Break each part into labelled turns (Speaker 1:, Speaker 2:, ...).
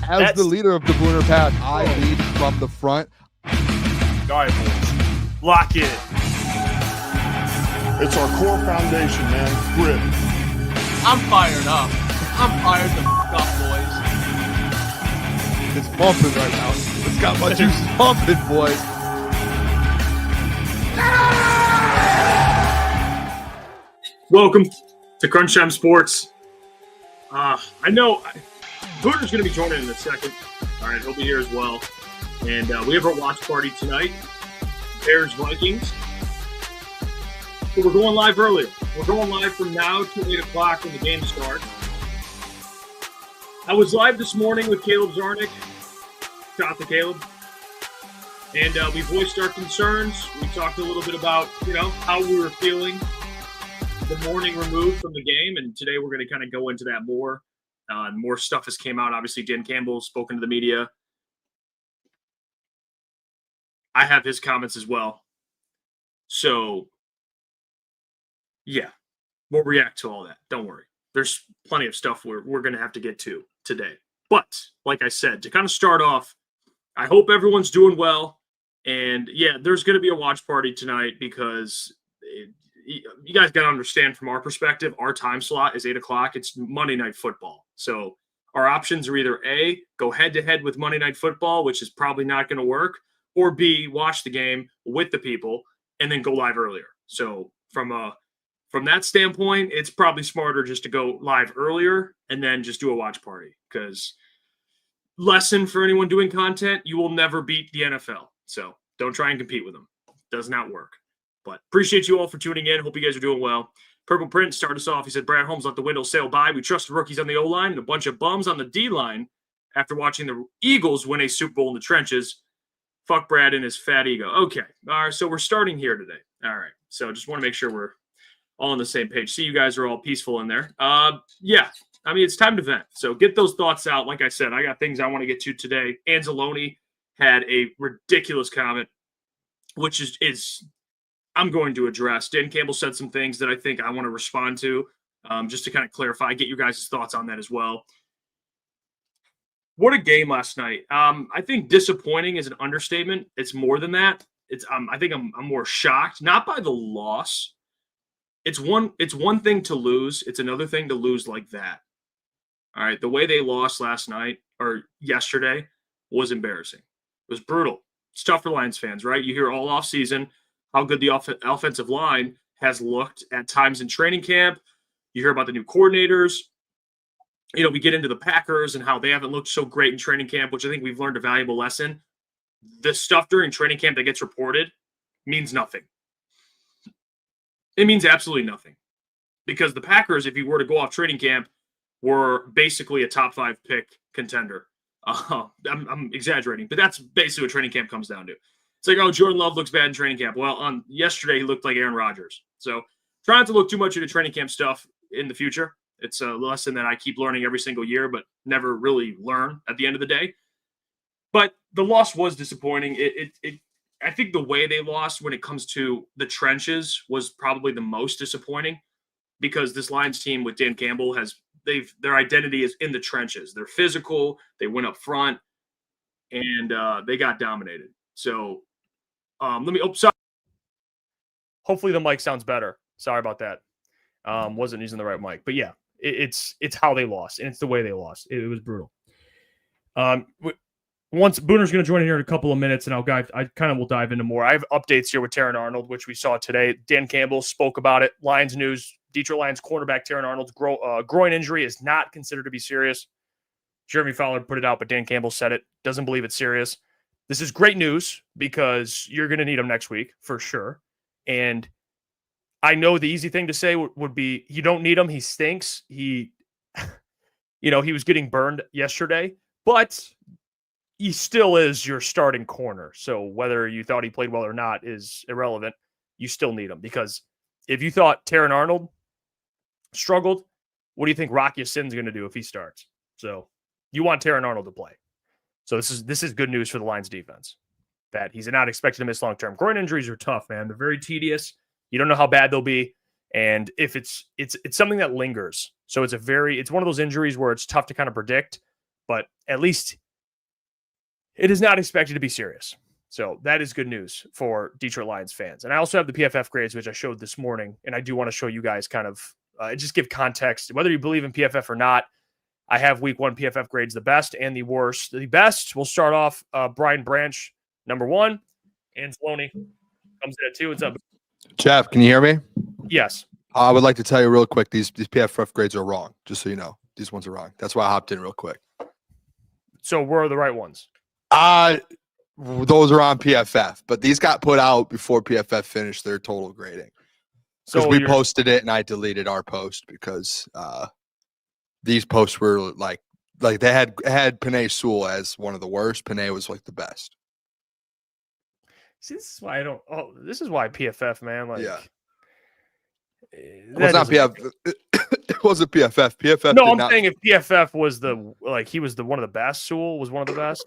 Speaker 1: As the leader of the Booner Pack, I lead from the front.
Speaker 2: All right, boys. Lock in.
Speaker 3: It's our core foundation, man. Grit.
Speaker 4: I'm fired up. I'm fired the up, boys.
Speaker 1: It's pumping right now. It's got my juices pumping, boys.
Speaker 2: Welcome to Crunch Time Sports. I know Booner's going to be joining in a second. All right, he'll be here as well. And we have our watch party tonight. Bears Vikings. So we're going live earlier. We're going live from now to 8 o'clock when the game starts. I was live this morning with Caleb Czarnik. Shout out to Caleb. And we voiced our concerns. We talked a little bit about, how we were feeling the morning removed from the game. And today we're going to kind of go into that more. More stuff has came out. Obviously, Dan Campbell spoken to the media. I have his comments as well. So, yeah, we'll react to all that. Don't worry. There's plenty of stuff we're going to have to get to today. But, like I said, to kind of start off, I hope everyone's doing well. And, yeah, there's going to be a watch party tonight because you guys got to understand from our perspective, our time slot is 8 o'clock. It's Monday Night Football. So our options are either A, go head-to-head with Monday Night Football, which is probably not going to work, or B, watch the game with the people and then go live earlier. So from that standpoint, it's probably smarter just to go live earlier and then just do a watch party because lesson for anyone doing content, you will never beat the NFL. So don't try and compete with them. Does not work. But appreciate you all for tuning in. Hope you guys are doing well. Purple Print start us off. He said, Brad Holmes let the window sail by. We trust the rookies on the O-line and a bunch of bums on the D-line after watching the Eagles win a Super Bowl in the trenches. Fuck Brad and his fat ego. Okay. All right. So we're starting here today. All right. So just want to make sure we're all on the same page. See, you guys are all peaceful in there. Yeah. I mean, it's time to vent. So get those thoughts out. Like I said, I got things I want to get to today. Anzalone had a ridiculous comment, which is I'm going to address. Dan Campbell said some things that I think I want to respond to, just to kind of clarify, get you guys' thoughts on that as well. What a game last night. I think disappointing is an understatement. It's more than that. I think I'm more shocked, not by the loss. It's one thing to lose. It's another thing to lose like that. All right. The way they lost last night or yesterday was embarrassing. It was brutal. It's tough for Lions fans, right? You hear all off season how good the offensive line has looked at times in training camp. You hear about the new coordinators. We get into the Packers and how they haven't looked so great in training camp, which I think we've learned a valuable lesson. The stuff during training camp that gets reported means nothing. It means absolutely nothing. Because the Packers, if you were to go off training camp, were basically a top 5 pick contender. I'm exaggerating, but that's basically what training camp comes down to. It's like, oh, Jordan Love looks bad in training camp. Well, on yesterday, he looked like Aaron Rodgers. So try not to look too much into training camp stuff in the future. It's a lesson that I keep learning every single year, but never really learn at the end of the day. But the loss was disappointing. I think the way they lost when it comes to the trenches was probably the most disappointing because this Lions team with Dan Campbell their identity is in the trenches. They're physical. They went up front, and they got dominated. So sorry. Hopefully the mic sounds better. Sorry about that. Wasn't using the right mic, but yeah, it's how they lost and it's the way they lost. It was brutal. Once Booner's going to join in here in a couple of minutes, and I kind of will dive into more. I have updates here with Terran Arnold, which we saw today. Dan Campbell spoke about it. Lions news: Detroit Lions cornerback Terran Arnold's groin injury is not considered to be serious. Jeremy Fowler put it out, but Dan Campbell said it. Doesn't believe it's serious. This is great news because you're going to need him next week for sure. And I know the easy thing to say would be you don't need him. He stinks. He was getting burned yesterday, but he still is your starting corner. So whether you thought he played well or not is irrelevant. You still need him because if you thought Terran Arnold struggled, what do you think Rock Ya-Sin's going to do if he starts? So you want Terran Arnold to play. So this is good news for the Lions defense that he's not expected to miss long term. Groin injuries are tough, man. They're very tedious. You don't know how bad they'll be, and if it's something that lingers. So it's one of those injuries where it's tough to kind of predict.
Speaker 5: but at least it is not expected to be serious. So that is good news for Detroit Lions fans. And I also have the PFF grades, which I showed this morning. And I do want to show you guys kind of just give context. Whether you believe in PFF or not, I have week 1 PFF grades, the best and the worst. The best, we'll start off Brian Branch, number 1. Anzalone comes in at 2. What's up?
Speaker 1: Jeff, can you hear me?
Speaker 5: Yes.
Speaker 1: I would like to tell you real quick, these PFF grades are wrong, just so you know. These ones are wrong. That's why I hopped in real quick.
Speaker 5: So where are the right ones?
Speaker 1: Those are on PFF, but these got put out before PFF finished their total grading. Because we posted it and I deleted our post because these posts were like they had Penei Sewell as one of the worst. Penei was like the best.
Speaker 5: See, this is why I don't. Oh, this is why PFF, man. Like,
Speaker 1: yeah, it was not PFF. It wasn't PFF. PFF.
Speaker 5: No, I'm saying if PFF was he was one of the best. Sewell was one of the best.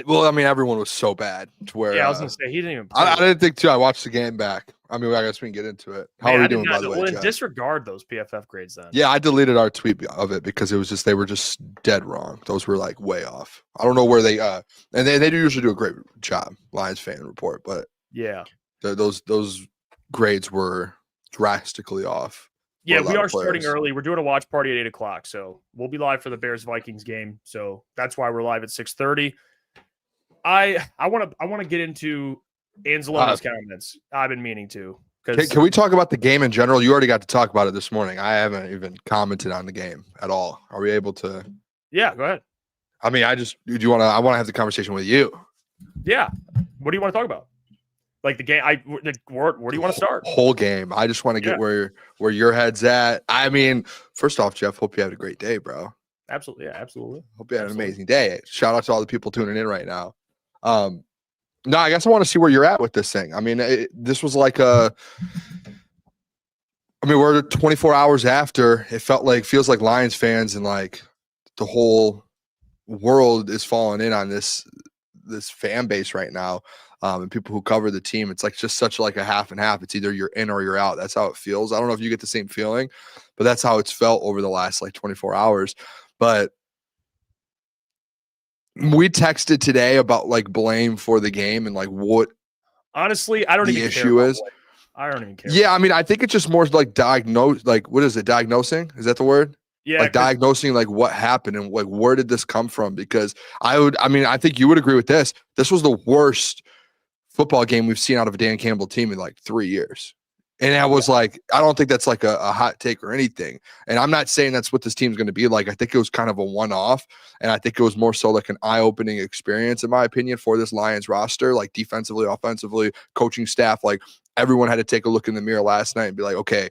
Speaker 1: Well, I mean, everyone was so bad to where.
Speaker 5: Yeah, I was gonna say he didn't even. Play
Speaker 1: I didn't think too. I watched the game back. I mean, I guess we can get into it. How are you doing, by the way?
Speaker 5: Well, disregard those PFF grades then.
Speaker 1: Yeah, I deleted our tweet of it because it was just they were just dead wrong. Those were like way off. I don't know where they and they do usually do a great job, Lions fan report, but
Speaker 5: yeah,
Speaker 1: those grades were drastically off.
Speaker 5: Yeah, we are starting early. We're doing a watch party at 8:00, so we'll be live for the Bears Vikings game. So that's why we're live at 6:30. I want to get into Anzalone's comments. I've been meaning to.
Speaker 1: Can we talk about the game in general? You already got to talk about it this morning. I haven't even commented on the game at all. Are we able to?
Speaker 5: Yeah, go ahead.
Speaker 1: I mean, I want to have the conversation with you.
Speaker 5: Yeah. What do you want to talk about? Like the game? Where do you want to start?
Speaker 1: Whole game. I just want to get where your head's at. I mean, first off, Jeff, hope you had a great day, bro.
Speaker 5: Absolutely. Yeah, absolutely.
Speaker 1: Hope you had an amazing day. Shout out to all the people tuning in right now. No, I guess I want to see where you're at with this thing. I mean, this was like we're 24 hours after. It feels like Lions fans and like the whole world is falling in on this fan base right now. And people who cover the team, it's like just such like a half and half. It's either you're in or you're out. That's how it feels. I don't know if you get the same feeling, but that's how it's felt over the last like 24 hours. But we texted today about like blame for the game and like what
Speaker 5: honestly I don't even
Speaker 1: issue
Speaker 5: care
Speaker 1: is.
Speaker 5: I don't even care.
Speaker 1: Yeah, I mean, I think it's just more like what is it? Diagnosing? Is that the word?
Speaker 5: Yeah,
Speaker 1: like diagnosing like what happened and like where did this come from? Because I think you would agree with this. This was the worst football game we've seen out of a Dan Campbell team in like 3 years. And I was like, I don't think that's like a hot take or anything. And I'm not saying that's what this team's going to be like. I think it was kind of a one-off. And I think it was more so like an eye-opening experience, in my opinion, for this Lions roster, like defensively, offensively, coaching staff. Like everyone had to take a look in the mirror last night and be like, okay,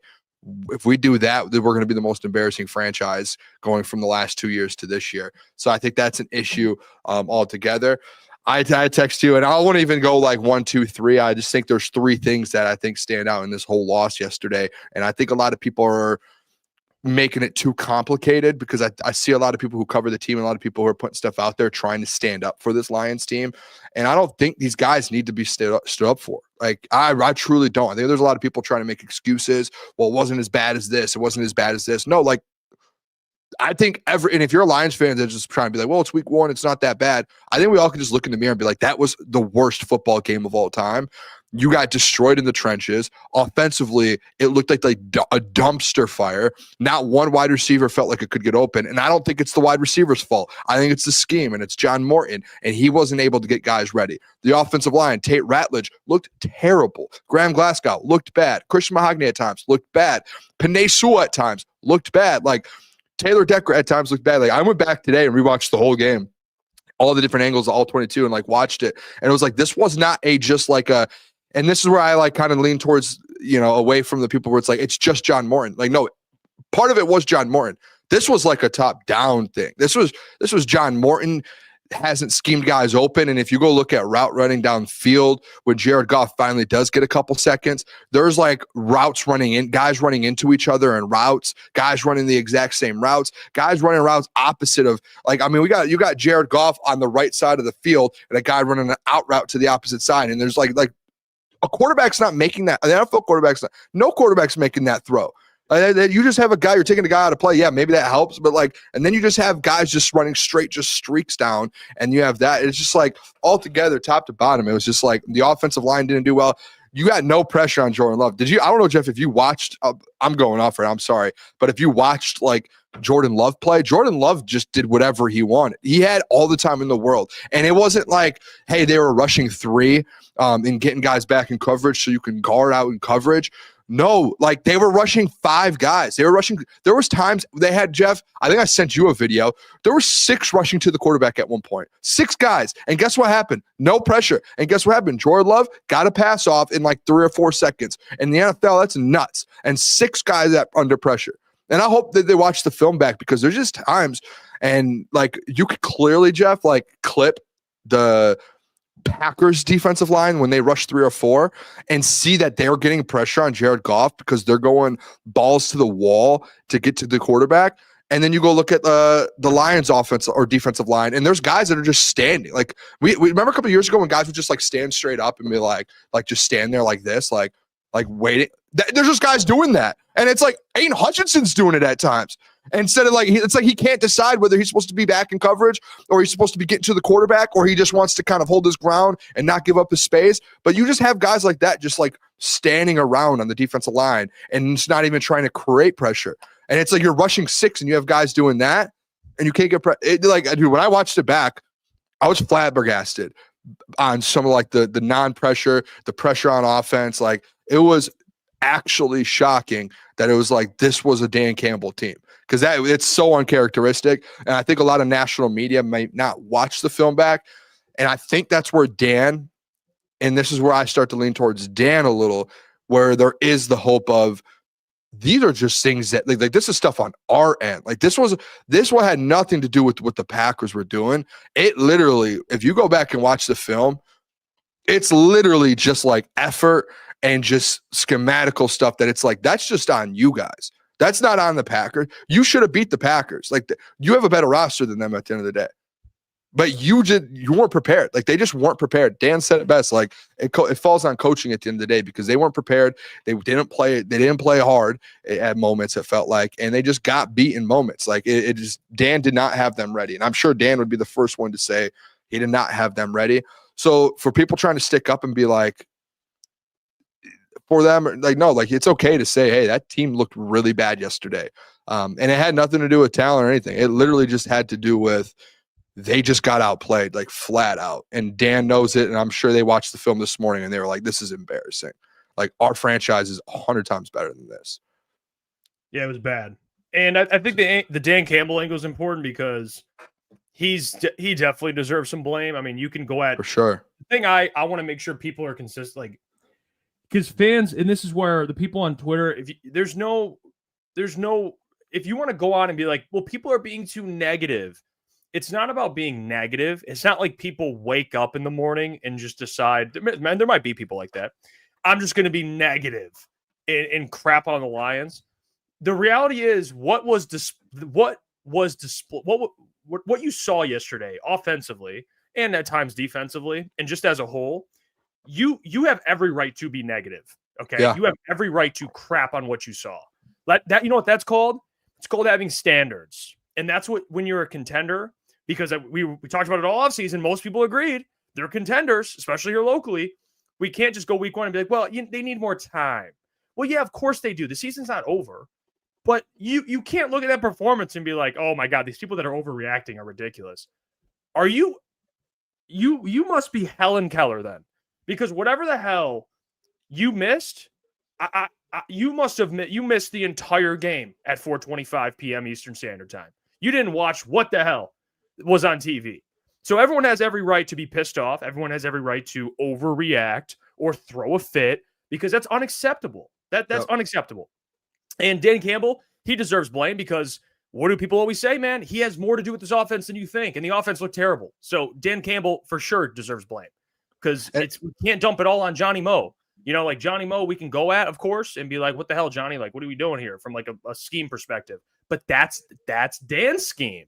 Speaker 1: if we do that, then we're going to be the most embarrassing franchise going from the last 2 years to this year. So I think that's an issue altogether. I text you, and I won't even go like 1, 2, 3. I just think there's 3 things that I think stand out in this whole loss yesterday. And I think a lot of people are making it too complicated because I see a lot of people who cover the team and a lot of people who are putting stuff out there trying to stand up for this Lions team. And I don't think these guys need to be stood up for. Like, I truly don't. I think there's a lot of people trying to make excuses. Well, it wasn't as bad as this. It wasn't as bad as this. No, like, I think and if you're a Lions fan that's just trying to be like, well, it's week 1, it's not that bad. I think we all can just look in the mirror and be like, that was the worst football game of all time. You got destroyed in the trenches. Offensively, it looked like a dumpster fire. Not one wide receiver felt like it could get open. And I don't think it's the wide receiver's fault. I think it's the scheme, and it's John Morton, and he wasn't able to get guys ready. The offensive line, Tate Ratledge, looked terrible. Graham Glasgow looked bad. Christian Mahogany at times looked bad. Penei Sewell at times looked bad. Like, Taylor Decker at times looked bad. Like, I went back today and rewatched the whole game, all the different angles, all 22, and like watched it. And it was like, this was not and this is where I like kind of lean towards, away from the people where it's like, it's just John Morton. Like, no, part of it was John Morton. This was like a top down thing. This was John Morton hasn't schemed guys open. And if you go look at route running downfield, when Jared Goff finally does get a couple seconds, there's like routes running in, guys running into each other and routes, guys running the exact same routes, guys running routes opposite of you got Jared Goff on the right side of the field and a guy running an out route to the opposite side. And there's like a quarterback's not making that. The NFL quarterback's no quarterback's making that throw. You just have a guy, you're taking a guy out of play. Yeah, maybe that helps, but like, and then you just have guys just running straight, just streaks down, and you have that. It's just like all together, top to bottom. It was just like the offensive line didn't do well. You got no pressure on Jordan Love. Did you? I don't know, Jeff, if you watched, I'm going off right now, I'm sorry, but if you watched like Jordan Love play, Jordan Love just did whatever he wanted. He had all the time in the world. And it wasn't like, hey, they were rushing 3 and getting guys back in coverage so you can guard out in coverage. No, like they were rushing 5 guys. They were rushing. There was times they had, Jeff, I think I sent you a video. There were 6 rushing to the quarterback at one point. 6 guys. And guess what happened? No pressure. And guess what happened? Jordan Love got a pass off in like 3 or 4 seconds. In the NFL, that's nuts. And 6 guys under pressure. And I hope that they watch the film back because there's just times and like you could clearly, Jeff, like clip the Packers defensive line when they rush 3 or 4 and see that they're getting pressure on Jared Goff because they're going balls to the wall to get to the quarterback. And then you go look at the Lions offense or defensive line, and there's guys that are just standing. Like we remember a couple of years ago when guys would just like stand straight up and be like just stand there like this, like waiting. There's just guys doing that. And it's like Aiden Hutchinson's doing it at times. Instead of like, it's like he can't decide whether he's supposed to be back in coverage or he's supposed to be getting to the quarterback or he just wants to kind of hold his ground and not give up his space. But you just have guys like that just like standing around on the defensive line and it's not even trying to create pressure. And it's like you're rushing 6 and you have guys doing that and you can't get like, dude, when I watched it back, I was flabbergasted on some of like the non-pressure, the pressure on offense. Like it was actually shocking that it was like this was a Dan Campbell team because it's so uncharacteristic. And I think a lot of national media might not watch the film back. And I think that's where Dan, and this is where I start to lean towards Dan a little, where there is the hope of these are just things that like this is stuff on our end. Like this one had nothing to do with what the Packers were doing. It literally, if you go back and watch the film, it's literally just like effort and just schematical stuff that it's like, that's just on you guys. That's not on the Packers. You should have beat the Packers. Like you have a better roster than them at the end of the day. But you weren't prepared. Like they just weren't prepared. Dan said it best. Like it falls on coaching at the end of the day because they weren't prepared. They didn't play hard at moments, it felt like, and they just got beat in moments. Like it just Dan did not have them ready. And I'm sure Dan would be the first one to say he did not have them ready. So for people trying to stick up and be like, for them, like, no, like it's okay to say, hey, that team looked really bad yesterday. And it had nothing to do with talent or anything. It literally just had to do with they just got outplayed, like flat out. And Dan knows it. And I'm sure they watched the film this morning and they were like, this is embarrassing. Like our franchise is 100 times better than this.
Speaker 5: Yeah, it was bad. And I think the Dan Campbell angle is important because he definitely deserves some blame. I mean, you can go at
Speaker 1: for sure.
Speaker 5: The thing I want to make sure people are consistent, like,
Speaker 6: because fans, and this is where the people on Twitter,
Speaker 5: if you want to go on and be like, well, people are being too negative. It's not about being negative. It's not like people wake up in the morning and just decide, man, there might be people like that. I'm just going to be negative and crap on the Lions. The reality is what you saw yesterday offensively and at times defensively and just as a whole, you have every right to be negative. Okay. Yeah. You have every right to crap on what you saw. That you know what that's called? It's called having standards. And that's what, when you're a contender, because we talked about it all offseason, most people agreed they're contenders, especially here locally. We can't just go week 1 and be like, well, they need more time. Well, yeah, of course they do. The season's not over. But you can't look at that performance and be like, oh my God, these people that are overreacting are ridiculous. Are you must be Helen Keller then. Because whatever the hell you missed, you missed the entire game at 4:25 p.m. Eastern Standard Time. You didn't watch what the hell was on TV. So everyone has every right to be pissed off. Everyone has every right to overreact or throw a fit because that's unacceptable. That's unacceptable. And Dan Campbell, he deserves blame because what do people always say, man? He has more to do with this offense than you think. And the offense looked terrible. So Dan Campbell for sure deserves blame. Because we can't dump it all on Johnny Moe. You know, like Johnny Moe, we can go at, of course, and be like, what the hell, Johnny? Like, what are we doing here from like a scheme perspective? But that's Dan's scheme.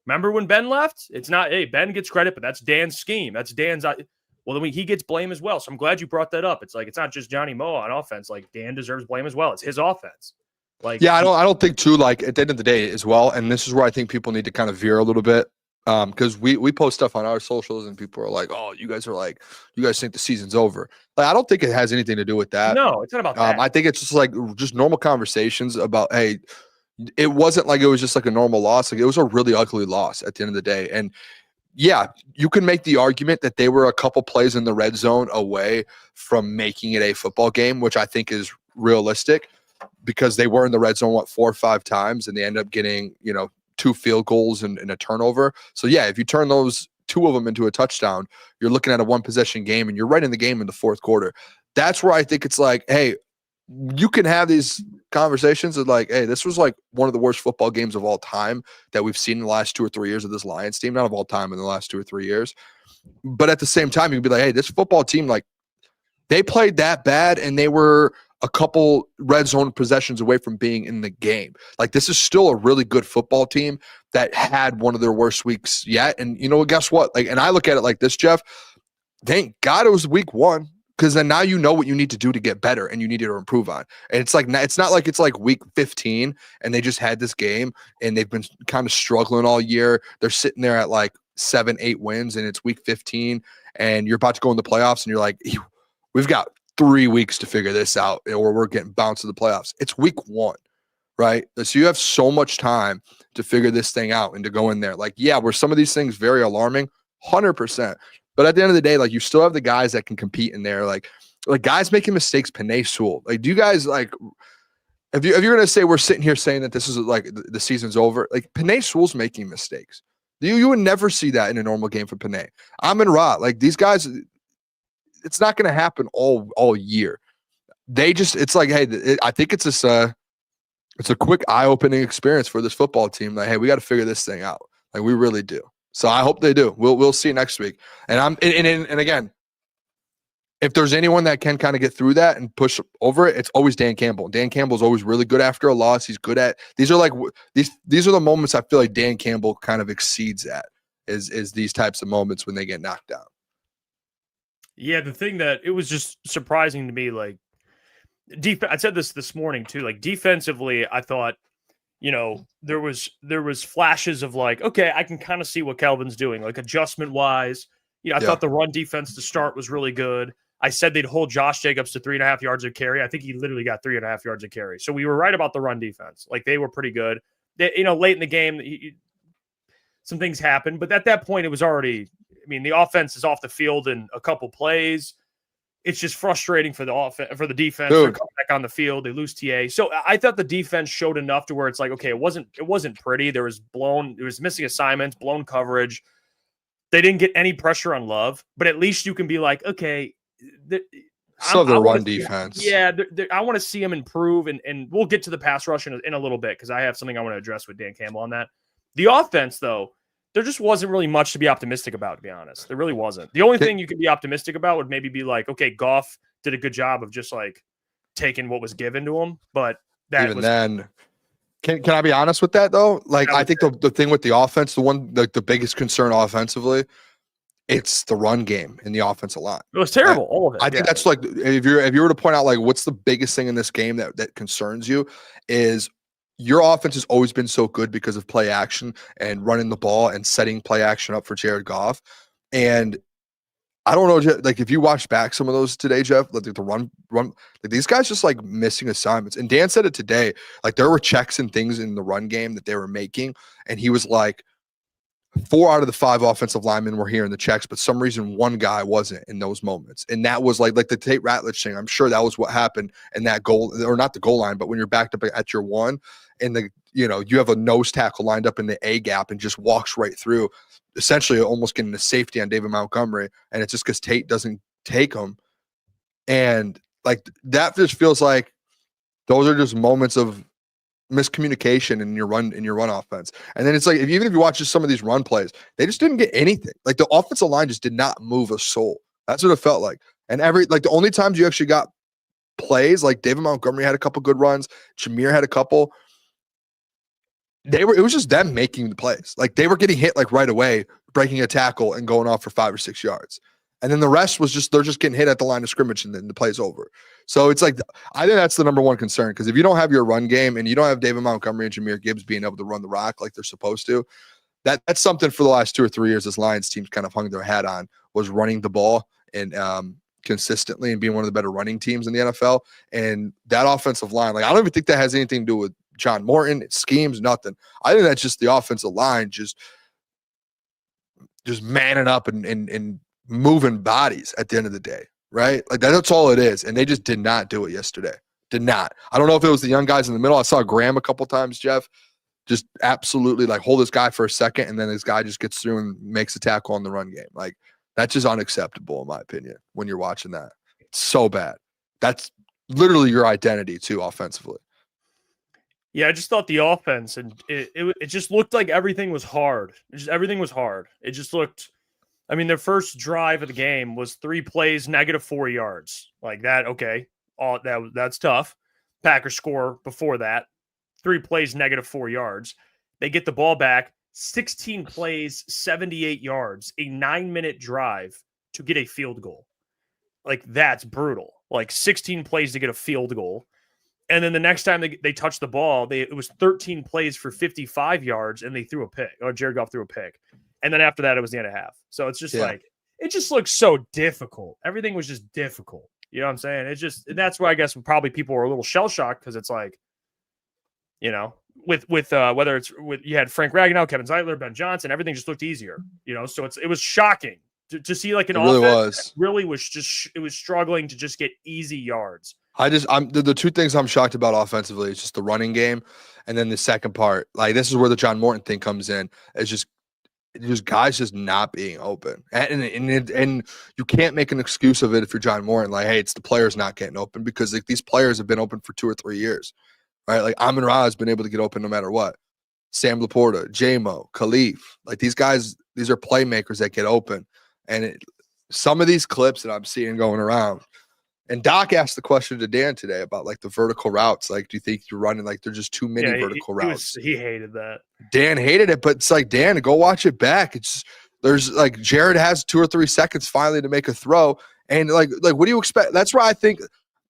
Speaker 5: Remember when Ben left? It's not, hey, Ben gets credit, but that's Dan's scheme. That's Dan's. Well, then he gets blame as well. So I'm glad you brought that up. It's like, it's not just Johnny Moe on offense. Like Dan deserves blame as well. It's his offense. Like,
Speaker 1: Yeah, I don't think too, like at the end of the day as well. And this is where I think people need to kind of veer a little bit. Because we post stuff on our socials and people are like, oh, you guys think the season's over. Like, I don't think it has anything to do with that.
Speaker 5: no, it's not about that.
Speaker 1: I think it's just like just normal conversations about, hey, it wasn't like it was just like a normal loss. Like, it was a really ugly loss at the end of the day. And yeah, you can make the argument that they were a couple plays in the red zone away from making it a football game, which I think is realistic because they were in the red zone, 4 or 5 times, and they end up getting, 2 field goals and a turnover. So yeah, if you turn those 2 of them into a touchdown, you're looking at a 1-possession game and you're right in the game in the fourth quarter. That's where I think it's like, hey, you can have these conversations of like, hey, this was like one of the worst football games of all time that we've seen in the last 2 or 3 years of this Lions team, not of all time in the last 2 or 3 years. But at the same time, you can be like, hey, this football team, like, they played that bad and they were a couple red zone possessions away from being in the game. Like, this is still a really good football team that had one of their worst weeks yet. And guess what? Like, and I look at it like this, Jeff, thank God it was week 1. Because then now you know what you need to do to get better and you need to improve on. And it's like, it's not like it's like week 15 and they just had this game and they've been kind of struggling all year. They're sitting there at like 7-8 wins and it's week 15 and you're about to go in the playoffs and you're like, we've got 3 weeks to figure this out or we're getting bounced to the playoffs. It's week 1, right? So you have so much time to figure this thing out and to go in there. Like, yeah, were some of these things very alarming? 100%. But at the end of the day, like, you still have the guys that can compete in there. Like guys making mistakes, Penei Sewell. Like, do you guys like, if you're going to say we're sitting here saying that this is like the season's over, like Penei Sewell's making mistakes. You would never see that in a normal game for Penei. Amon-Ra, like these guys, it's not going to happen all year. They just, it's like, hey, I think it's just it's a quick eye-opening experience for this football team. Like, hey, we got to figure this thing out. Like, we really do. So I hope they do. We'll see next week. And again, if there's anyone that can kind of get through that and push over it, it's always Dan Campbell. Dan Campbell's always really good after a loss. He's good at these are the moments I feel like Dan Campbell kind of exceeds at is these types of moments when they get knocked down.
Speaker 5: Yeah, the thing that it was just surprising to me, like I said this morning too, like defensively, I thought, there was flashes of like, okay, I can kind of see what Kelvin's doing, like adjustment wise. I thought the run defense to start was really good. I said they'd hold Josh Jacobs to 3.5 yards of carry. I think he literally got 3.5 yards of carry. So we were right about the run defense. Like, they were pretty good. They, late in the game, some things happened, but at that point it was already, the offense is off the field in a couple plays. It's just frustrating for the defense. They're coming back on the field. They lose TA. So I thought the defense showed enough to where it's like, okay, it wasn't pretty. There was missing assignments, blown coverage. They didn't get any pressure on Love, but at least you can be like, okay,
Speaker 1: so the run defense.
Speaker 5: I want to see him improve, and we'll get to the pass rush in a little bit because I have something I want to address with Dan Campbell on that. The offense, though, there just wasn't really much to be optimistic about, to be honest. There really wasn't. The only thing you could be optimistic about would maybe be like, okay, Goff did a good job of just like taking what was given to him, but
Speaker 1: then. Can I be honest with that though? Like, I think the thing with the offense, the biggest concern offensively, it's the run game in the offensive line.
Speaker 5: It was terrible, all of it.
Speaker 1: I think that's like, if you were to point out like what's the biggest thing in this game that concerns you, is your offense has always been so good because of play action and running the ball and setting play action up for Jared Goff. And I don't know, like if you watch back some of those today, Jeff, like the run, like these guys just like missing assignments. And Dan said it today, like there were checks and things in the run game that they were making. And he was like, 4 out of the 5 offensive linemen were here in the checks, but some reason one guy wasn't in those moments. And that was like the Tate Ratledge thing. I'm sure that was what happened in that goal, or not the goal line, but when you're backed up at your 1 and you have a nose tackle lined up in the A gap and just walks right through, essentially almost getting a safety on David Montgomery. And it's just because Tate doesn't take him. And like, that just feels like those are just moments of miscommunication in your run offense. And then it's like, even if you watch just some of these run plays, they just didn't get anything. Like the offensive line just did not move a soul. That's what it felt like. And the only times you actually got plays, like David Montgomery had a couple good runs, Jameer had a couple. It was just them making the plays. Like they were getting hit like right away, breaking a tackle and going off for 5 or 6 yards. And then the rest was just, they're just getting hit at the line of scrimmage and then the play's over. So it's like, I think that's the number one concern. Because if you don't have your run game and you don't have David Montgomery and Jahmyr Gibbs being able to run the rock like they're supposed to, that's something for the last 2 or 3 years this Lions team kind of hung their hat on, was running the ball and consistently and being one of the better running teams in the NFL. And that offensive line, like, I don't even think that has anything to do with John Morton, schemes, nothing. I think that's just the offensive line just manning up and moving bodies at the end of the day, right? Like, that's all it is. And they just did not do it yesterday. Did not. I don't know if it was the young guys in the middle. I saw Graham a couple times, Jeff, just absolutely like hold this guy for a second, and then this guy just gets through and makes a tackle on the run game. Like, that's just unacceptable in my opinion when you're watching that. It's so bad. That's literally your identity too offensively.
Speaker 5: Yeah, I just thought the offense, and it just looked like everything was hard. Everything was hard. It just looked, I mean, their first drive of the game was 3 plays, -4 yards. Like that, okay. That's tough. Packers score before that. 3 plays, -4 yards. They get the ball back, 16 plays, 78 yards, a 9-minute drive to get a field goal. Like, that's brutal. Like, 16 plays to get a field goal. And then the next time they touched the ball, it was 13 plays for 55 yards, and they threw a pick, or Jared Goff threw a pick. And then after that, it was the end of half. So it's just like, it just looks so difficult. Everything was just difficult. You know what I'm saying? It's just, that's why I guess probably people were a little shell shocked, because it's like, you know, with whether it's with, you had Frank Ragnow, Kevin Zeitler, Ben Johnson, everything just looked easier, you know? So it was shocking to see like an offense that really was just, it was struggling to just get easy yards.
Speaker 1: The 2 things I'm shocked about offensively is just the running game. And then the second part, like, this is where the John Morton thing comes in. It's just guys just not being open. And you can't make an excuse of it if you're John Morton. Like, hey, it's the players not getting open, because like these players have been open for 2 or 3 years, right? Like, Amon-Ra has been able to get open no matter what. Sam Laporta, J-Mo, Khalif, like these guys, these are playmakers that get open. And some of these clips that I'm seeing going around, and Doc asked the question to Dan today about like the vertical routes. Like, do you think you're running like there's just too many vertical routes?
Speaker 5: He hated that.
Speaker 1: Dan hated it, but it's like, Dan, go watch it back. There's like Jared has 2 or 3 seconds finally to make a throw. And like what do you expect? That's why I think,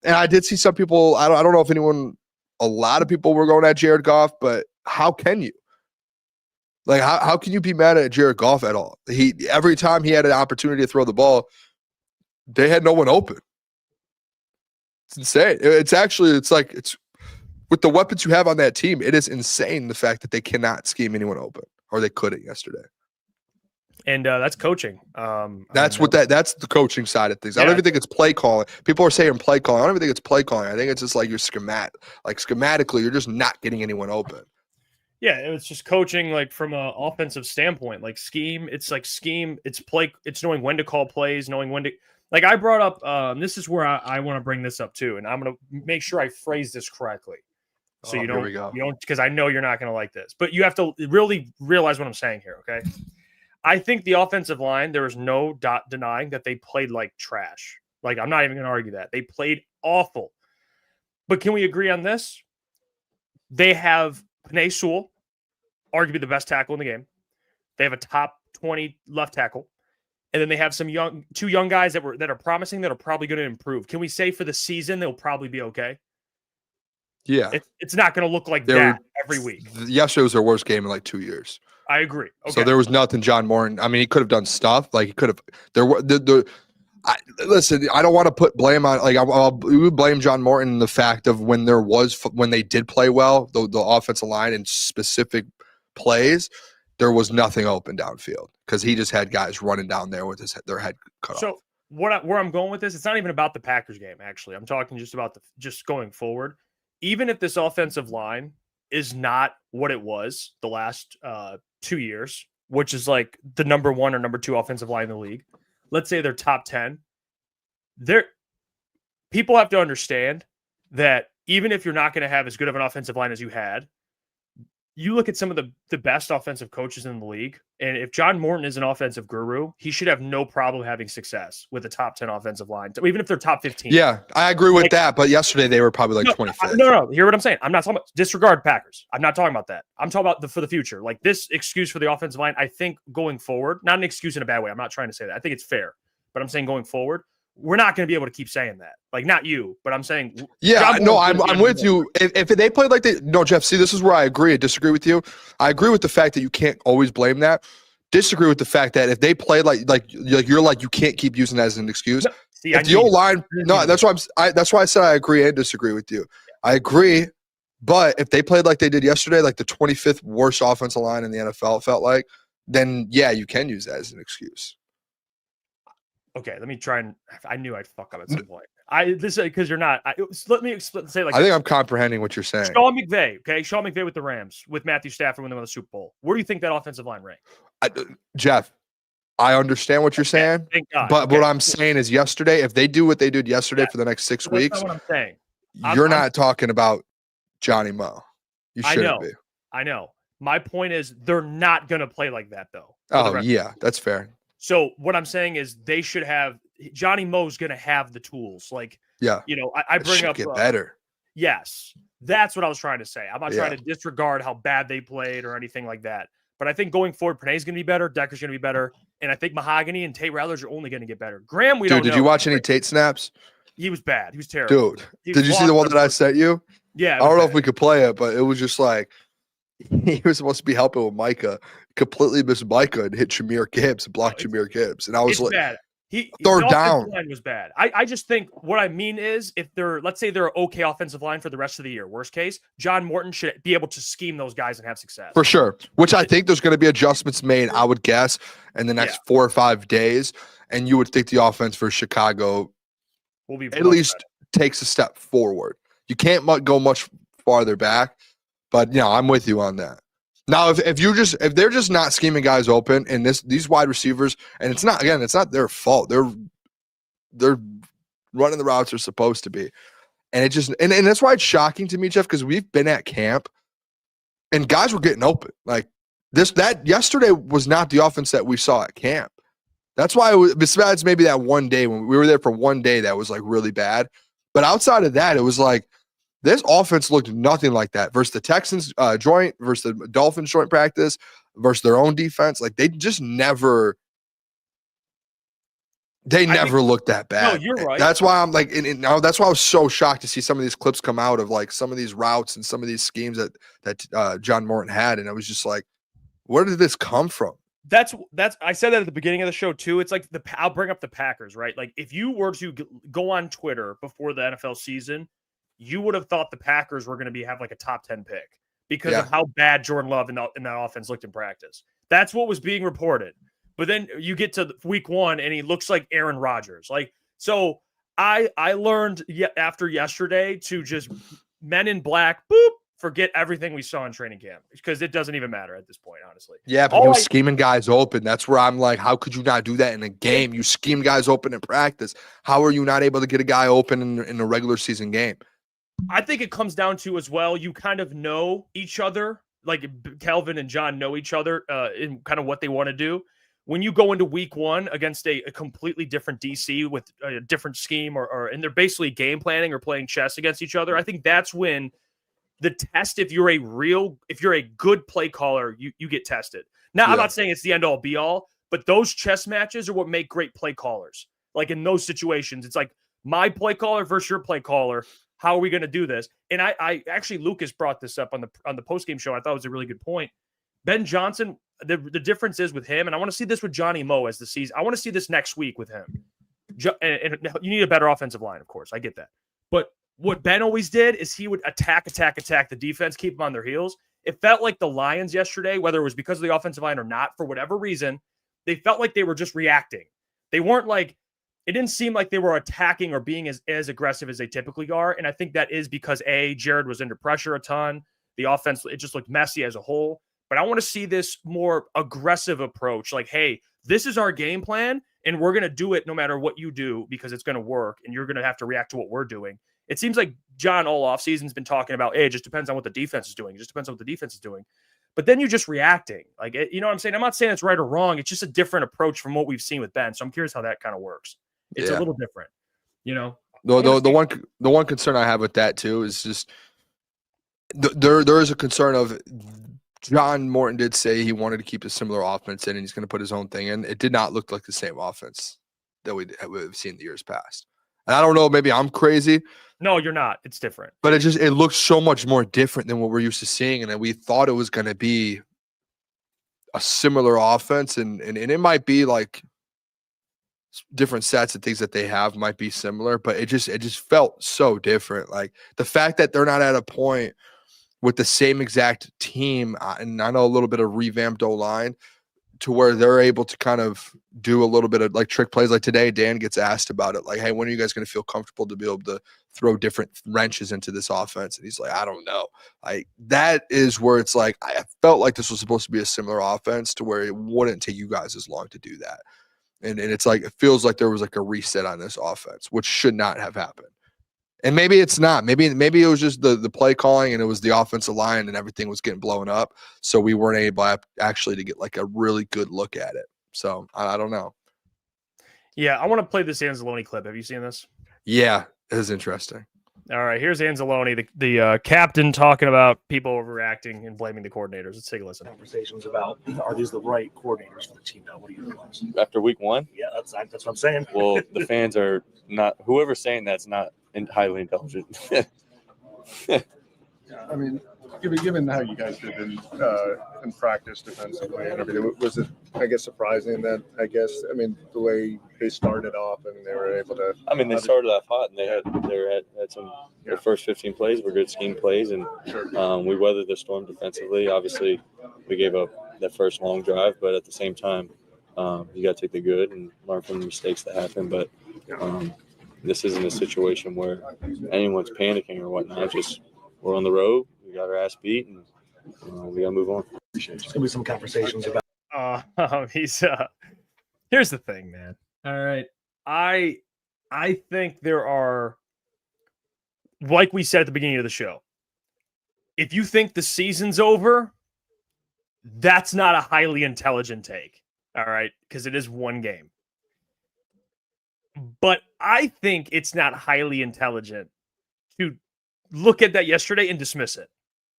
Speaker 1: and I did see some people, I don't know if a lot of people were going at Jared Goff, but how can you? Like, how can you be mad at Jared Goff at all? Every time he had an opportunity to throw the ball, they had no one open. It's insane. It's with the weapons you have on that team, it is insane the fact that they cannot scheme anyone open, or they couldn't yesterday.
Speaker 5: And that's coaching.
Speaker 1: That's the coaching side of things. Yeah. I don't even think it's play calling. People are saying play calling. I don't even think it's play calling. I think it's just like your schematically, you're just not getting anyone open.
Speaker 5: Yeah, it's just coaching, like from an offensive standpoint, like scheme. It's like scheme. It's play. It's knowing when to call plays, knowing when to. Like I brought up, this is where I want to bring this up too, and I'm going to make sure I phrase this correctly. So you don't, because I know you're not going to like this, but you have to really realize what I'm saying here. Okay. I think the offensive line, there is no denying that they played like trash. Like, I'm not even going to argue that. They played awful. But can we agree on this? They have Penei Sewell, arguably the best tackle in the game. They have a top 20 left tackle. And then they have two young guys that are promising, that are probably going to improve. Can we say for the season they'll probably be okay?
Speaker 1: Yeah.
Speaker 5: It's not going to look like that every week.
Speaker 1: Yesterday was their worst game in like 2 years.
Speaker 5: I agree. Okay.
Speaker 1: So there was nothing John Morton. I mean, he could have done stuff. Like, he could have. Listen, I don't want to put blame on. Like, we would blame John Morton in the fact of when they did play well, the offensive line in specific plays, there was nothing open downfield because he just had guys running down there with their head cut off.
Speaker 5: So where I'm going with this, it's not even about the Packers game. Actually, I'm talking just about just going forward. Even if this offensive line is not what it was the last 2 years, which is like the number 1 or number 2 offensive line in the league. Let's say they're top 10. People have to understand that even if you're not going to have as good of an offensive line as you had, you look at some of the best offensive coaches in the league, and if John Morton is an offensive guru, he should have no problem having success with a top 10 offensive line, even if they're top 15.
Speaker 1: Yeah, I agree with that, but yesterday they were probably like 25th.
Speaker 5: No, hear what I'm saying? I'm not talking about disregard Packers. I'm not talking about that. I'm talking about for the future. Like, this excuse for the offensive line, I think going forward, not an excuse in a bad way. I'm not trying to say that. I think it's fair. but I'm saying going forward, we're not going to be able to keep saying that. Like, not you, but I'm saying.
Speaker 1: Yeah,
Speaker 5: John
Speaker 1: no,
Speaker 5: Morton's gonna
Speaker 1: I'm
Speaker 5: be
Speaker 1: with you. If they played like they, no, Jeff, see, this is where I agree and disagree with you. I agree with the fact that you can't always blame that. Disagree with the fact that if they play like you're like, you can't keep using that as an excuse.
Speaker 5: No, see,
Speaker 1: if the O-line, no, that's why that's why I said I agree and disagree with you. I agree, but if they played like they did yesterday, like the 25th worst offensive line in the NFL, it felt like, then yeah, you can use that as an excuse.
Speaker 5: Okay, let me try and. I knew I'd fuck up at some point. This because you're not. Let me say like.
Speaker 1: I think I'm comprehending what you're saying.
Speaker 5: Sean McVay, okay, Sean McVay with the Rams with Matthew Stafford when they won the Super Bowl. Where do you think that offensive line ranked?
Speaker 1: Jeff, I understand what you're saying,
Speaker 5: thank God.
Speaker 1: but what I'm saying is yesterday, if they do what they did yesterday for the next 6 weeks,
Speaker 5: that's not what I'm saying.
Speaker 1: You're not talking about Johnny Mo. You shouldn't be.
Speaker 5: I know. My point is they're not going to play like that, though.
Speaker 1: Oh, yeah, that's fair.
Speaker 5: So what I'm saying is they should have – Johnny Mo's going to have the tools. Like,
Speaker 1: yeah,
Speaker 5: you know, I bring up –
Speaker 1: get better.
Speaker 5: Yes, that's what I was trying to say. I'm not trying to disregard how bad they played or anything like that. But I think going forward, Panay's going to be better. Decker's going to be better. And I think Mahogany and Tate Ratledge are only going to get better. Graham, we don't know.
Speaker 1: Dude, did you watch any Tate snaps?
Speaker 5: He was bad. He was terrible.
Speaker 1: Dude, did you see the one that I sent you?
Speaker 5: Yeah.
Speaker 1: I don't know if we could play it, but it was just like he was supposed to be helping with Micah, completely missed Micah and hit Jahmyr Gibbs, blocked Jahmyr Gibbs. And I was like,
Speaker 5: bad.
Speaker 1: Third
Speaker 5: the
Speaker 1: down
Speaker 5: line was bad. I just think what I mean is if they're, let's say they're an okay offensive line for the rest of the year, worst case, John Morton should be able to scheme those guys and have success.
Speaker 1: For sure. Which I think there's going to be adjustments made, I would guess, in the next 4 or 5 days. And you would think the offense for Chicago
Speaker 5: will be
Speaker 1: at least takes a step forward. You can't go much farther back, but you know, I'm with you on that. Now, if they're just not scheming guys open, and these wide receivers, and it's not their fault. They're running the routes they're supposed to be, and it just and that's why it's shocking to me, Jeff, because we've been at camp, and guys were getting open. Like that yesterday was not the offense that we saw at camp. That's why besides maybe that one day when we were there for one day that was like really bad, but outside of that, it was like. This offense looked nothing like that versus the Texans joint, versus the Dolphins joint practice, versus their own defense. Like they just never looked that bad.
Speaker 5: No, you're right.
Speaker 1: That's why I'm like, now that's why I was so shocked to see some of these clips come out of like some of these routes and some of these schemes that John Morton had, and I was just like, where did this come from?
Speaker 5: That's I said that at the beginning of the show too. It's like I'll bring up the Packers, right? Like if you were to go on Twitter before the NFL season. You would have thought the Packers were going to have like a top 10 pick because of how bad Jordan Love in that offense looked in practice. That's what was being reported. But then you get to week 1 and he looks like Aaron Rodgers. Like, so I learned after yesterday to just men in black, boop, forget everything we saw in training camp because it doesn't even matter at this point, honestly.
Speaker 1: Yeah, but he was scheming guys open. That's where I'm like, how could you not do that in a game? You scheme guys open in practice. How are you not able to get a guy open in a regular season game?
Speaker 5: I think it comes down to as well, you kind of know each other, like Kelvin and John know each other in kind of what they want to do. When you go into week 1 against a completely different DC with a different scheme and they're basically game planning or playing chess against each other, I think that's when the test, if you're a good play caller, you get tested. Now, I'm not saying it's the end all be all, but those chess matches are what make great play callers. Like in those situations, it's like my play caller versus your play caller. How are we going to do this? And I actually, Lukas brought this up on the postgame show. I thought it was a really good point. Ben Johnson, the difference is with him, and I want to see this with Johnny Mo as the season. I want to see this next week with him. And you need a better offensive line, of course. I get that. But what Ben always did is he would attack the defense, keep them on their heels. It felt like the Lions yesterday, whether it was because of the offensive line or not, for whatever reason, they felt like they were just reacting. They weren't like, it didn't seem like they were attacking or being as aggressive as they typically are. And I think that is because Jared was under pressure a ton. The offense, it just looked messy as a whole. But I want to see this more aggressive approach. Like, hey, this is our game plan and we're going to do it no matter what you do because it's going to work and you're going to have to react to what we're doing. It seems like John all offseason has been talking about, hey, it just depends on what the defense is doing. It just depends on what the defense is doing. But then you're just reacting. Like, you know what I'm saying? I'm not saying it's right or wrong. It's just a different approach from what we've seen with Ben. So I'm curious how that kind of works. It's a little different, you know.
Speaker 1: The one concern I have with that too is just there is a concern of John Morton did say he wanted to keep a similar offense in and he's going to put his own thing in. It did not look like the same offense that we've seen the years past. And I don't know, maybe I'm crazy.
Speaker 5: No, you're not. It's different.
Speaker 1: But it looks so much more different than what we're used to seeing. And we thought it was going to be a similar offense. And it might be like different sets and things that they have might be similar, but it just felt so different. Like the fact that they're not at a point with the same exact team, and I know a little bit of revamped O-line, to where they're able to kind of do a little bit of like trick plays. Like today, Dan gets asked about it. Like, hey, when are you guys going to feel comfortable to be able to throw different wrenches into this offense? And he's like, I don't know. Like that is where it's like, I felt like this was supposed to be a similar offense to where it wouldn't take you guys as long to do that. And it's like, it feels like there was like a reset on this offense, which should not have happened. And maybe it's not. Maybe it was just the play calling and it was the offensive line and everything was getting blown up. So we weren't able actually to get like a really good look at it. So I don't know.
Speaker 5: Yeah, I want to play this Anzalone clip. Have you seen this?
Speaker 1: Yeah, it is interesting.
Speaker 5: All right, here's Anzalone, the captain, talking about people overreacting and blaming the coordinators. Let's take a listen.
Speaker 7: Conversations about, are these the right coordinators for the team now? What do you think?
Speaker 8: After week one?
Speaker 7: Yeah, that's what I'm saying.
Speaker 8: Well, the fans are not, whoever's saying that's not highly intelligent.
Speaker 3: I mean, given how you guys did in practice defensively and everything, was it, I guess, surprising that, the way they started off and they were able to.
Speaker 8: I mean, they started off hot and they had some, their first 15 plays were good scheme plays, and we weathered the storm defensively. Obviously, we gave up that first long drive, but at the same time, you got to take the good and learn from the mistakes that happen. But this isn't a situation where anyone's panicking or whatnot. Just we're on the road. We got our ass beat, and we got to move on.
Speaker 7: There's going to be some conversations about.
Speaker 5: Here's the thing, man. All right. I think there are, like we said at the beginning of the show, if you think the season's over, that's not a highly intelligent take. All right. Because it is one game. But I think it's not highly intelligent to look at that yesterday and dismiss it.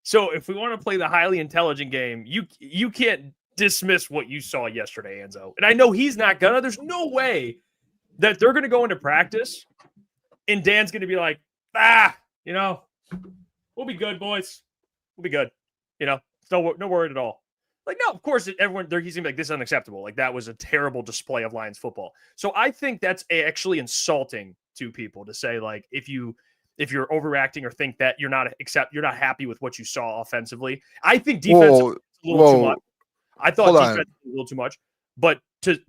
Speaker 5: So if we want to play the highly intelligent game, you can't dismiss what you saw yesterday, Enzo. And I know he's not gonna. There's no way that they're gonna go into practice and Dan's gonna be like, we'll be good, boys. We'll be good. No worry at all. Like, no, of course, everyone there, he's gonna be like, this is unacceptable. Like, that was a terrible display of Lions football. So I think that's actually insulting to people to say, like, if you're overreacting or think that you're not happy with what you saw offensively. I think defense is a little too much. I thought defense was a little too much. But to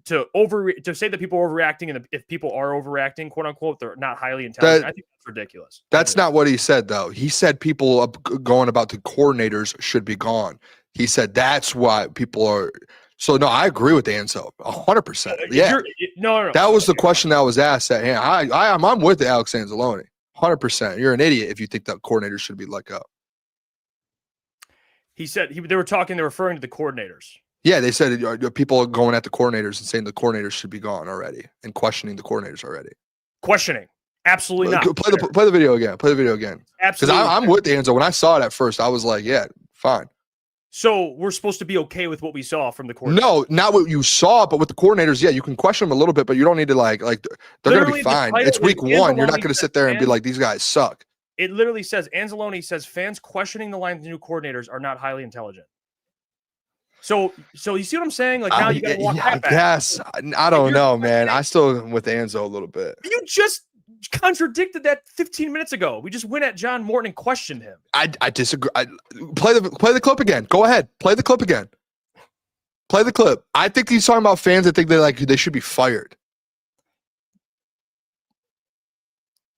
Speaker 5: say that people are overreacting, and if people are overreacting, quote unquote, they're not highly intelligent, I think that's ridiculous.
Speaker 1: That's not what he said, though. He said people going about the coordinators should be gone. He said that's why people are. So no, I agree with Anso 100%. Yeah,
Speaker 5: no.
Speaker 1: That was the question that was asked. At hand. I'm with Alex Anzalone 100%. You're an idiot if you think that coordinators should be let go.
Speaker 5: He said they were referring to the coordinators.
Speaker 1: Yeah, they said people are going at the coordinators and saying the coordinators should be gone already and questioning the coordinators already.
Speaker 5: Questioning. Absolutely not.
Speaker 1: Play the video again. Play the video again.
Speaker 5: Absolutely.
Speaker 1: Because I'm with Anzo. When I saw it at first, I was like, yeah, fine.
Speaker 5: So we're supposed to be okay with what we saw from the coordinators? No,
Speaker 1: not what you saw, but with the coordinators, yeah, you can question them a little bit, but you don't need to like they're going to be fine. It's week one. You're not going to sit there and be like, these guys suck.
Speaker 5: It literally says, Anzalone says, fans questioning the Lions' new coordinators are not highly intelligent. So you see what I'm saying? Like, now you got to walk that back.
Speaker 1: Yes. I don't know, man. I still am with Anzo a little bit.
Speaker 5: You just contradicted that 15 minutes ago. We just went at John Morton and questioned him.
Speaker 1: I disagree. Play the clip again. Go ahead. Play the clip again. Play the clip. I think he's talking about fans that think they should be fired.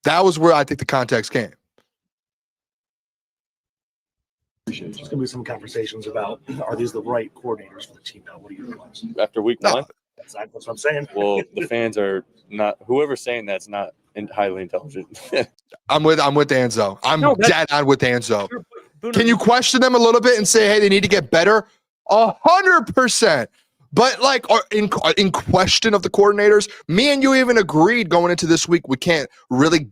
Speaker 1: That was where I think the context came.
Speaker 7: There's going to be some conversations about, are these the right coordinators for the team now? What do you think?
Speaker 8: After week one?
Speaker 7: That's what I'm saying.
Speaker 8: Well, the fans are not, whoever's saying that's not highly intelligent.
Speaker 1: I'm with Anzo. I'm dead on with Anzo.
Speaker 5: Booner.
Speaker 1: Can you question them a little bit and say, hey, they need to get better? 100%. But like in question of the coordinators, me and you even agreed going into this week, we can't really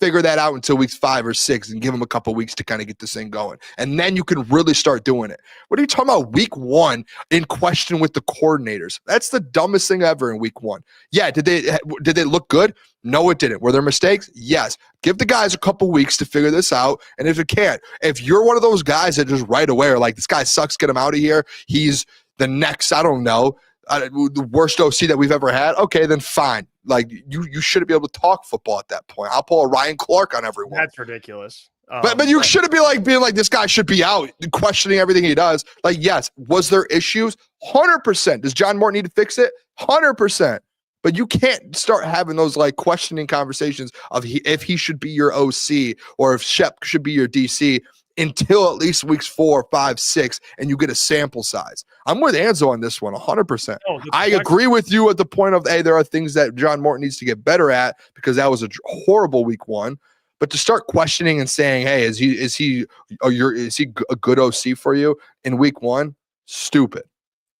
Speaker 1: figure that out until weeks 5 or 6 and give them a couple weeks to kind of get this thing going. And then you can really start doing it. What are you talking about week 1 in question with the coordinators? That's the dumbest thing ever in week 1. Yeah, did they look good? No, it didn't. Were there mistakes? Yes. Give the guys a couple weeks to figure this out. And if it can't, if you're one of those guys that just right away are like, this guy sucks, get him out of here. He's the next, I don't know, the worst OC that we've ever had. Okay, then fine. Like you shouldn't be able to talk football at that point. I'll pull a Ryan Clark on everyone.
Speaker 5: That's ridiculous.
Speaker 1: But you shouldn't be like being like, this guy should be out, questioning everything he does. Like, yes, was there issues? 100%. Does John Morton need to fix it? 100%. But you can't start having those like questioning conversations of if he should be your OC or if Shep should be your DC until at least weeks 4, 5, 6, and you get a sample size. I'm with Anzo on this one, 100%. I agree with you at the point of, hey, there are things that John Morton needs to get better at because that was a horrible week 1. But to start questioning and saying, hey, is he a good OC for you in week 1? Stupid,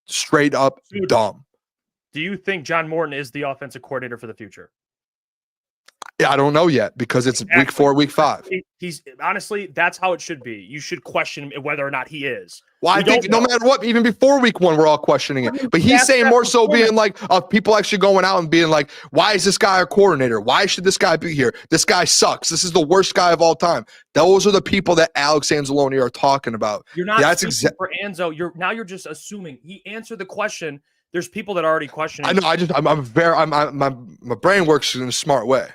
Speaker 1: straight up dumb.
Speaker 5: Do you think John Morton is the offensive coordinator for the future?
Speaker 1: Yeah, I don't know yet because it's week 4, week 5.
Speaker 5: He's honestly, that's how it should be. You should question whether or not he is.
Speaker 1: Well, I think no matter what, even before week 1, we're all questioning it. But he's saying more so being like, people actually going out and being like, why is this guy a coordinator? Why should this guy be here? This guy sucks. This is the worst guy of all time. Those are the people that Alex Anzalone are talking about.
Speaker 5: You're not speaking for Anzo. You're just assuming. He answered the question. There's people that are already questioning.
Speaker 1: I know. My brain works in a smart way.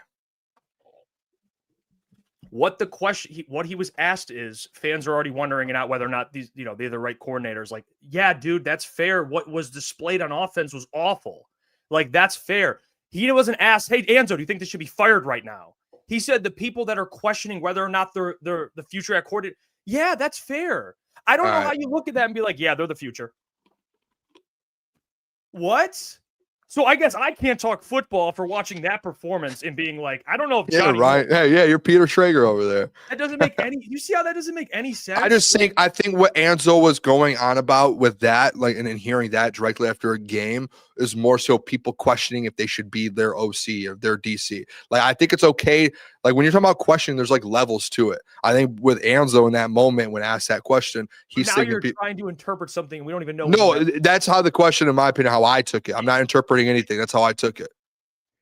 Speaker 5: What the question, what he was asked is, fans are already wondering about whether or not these, they're the right coordinators. Like, yeah, dude, that's fair. What was displayed on offense was awful. Like, that's fair. He wasn't asked, hey, Anzo, do you think they should be fired right now? He said the people that are questioning whether or not they're the future at coordinator. Yeah, that's fair. I don't know how you look at that and be like, yeah, they're the future. What? So I guess I can't talk football for watching that performance and being like, I don't know if Johnny.
Speaker 1: Yeah, right. Hey, yeah, you're Peter Schrager over there.
Speaker 5: That doesn't make any. You see how that doesn't make any sense?
Speaker 1: I think what Anzo was going on about with that, like, and hearing that directly after a game, is more so people questioning if they should be their OC or their DC. Like, I think it's okay. Like, when you're talking about questioning, there's like levels to it. I think with Anzo in that moment when asked that question, he's
Speaker 5: now
Speaker 1: thinking
Speaker 5: you're trying to interpret something and we don't even know.
Speaker 1: No, that's how the question, in my opinion, how I took it. I'm not interpreting anything. That's how I took it.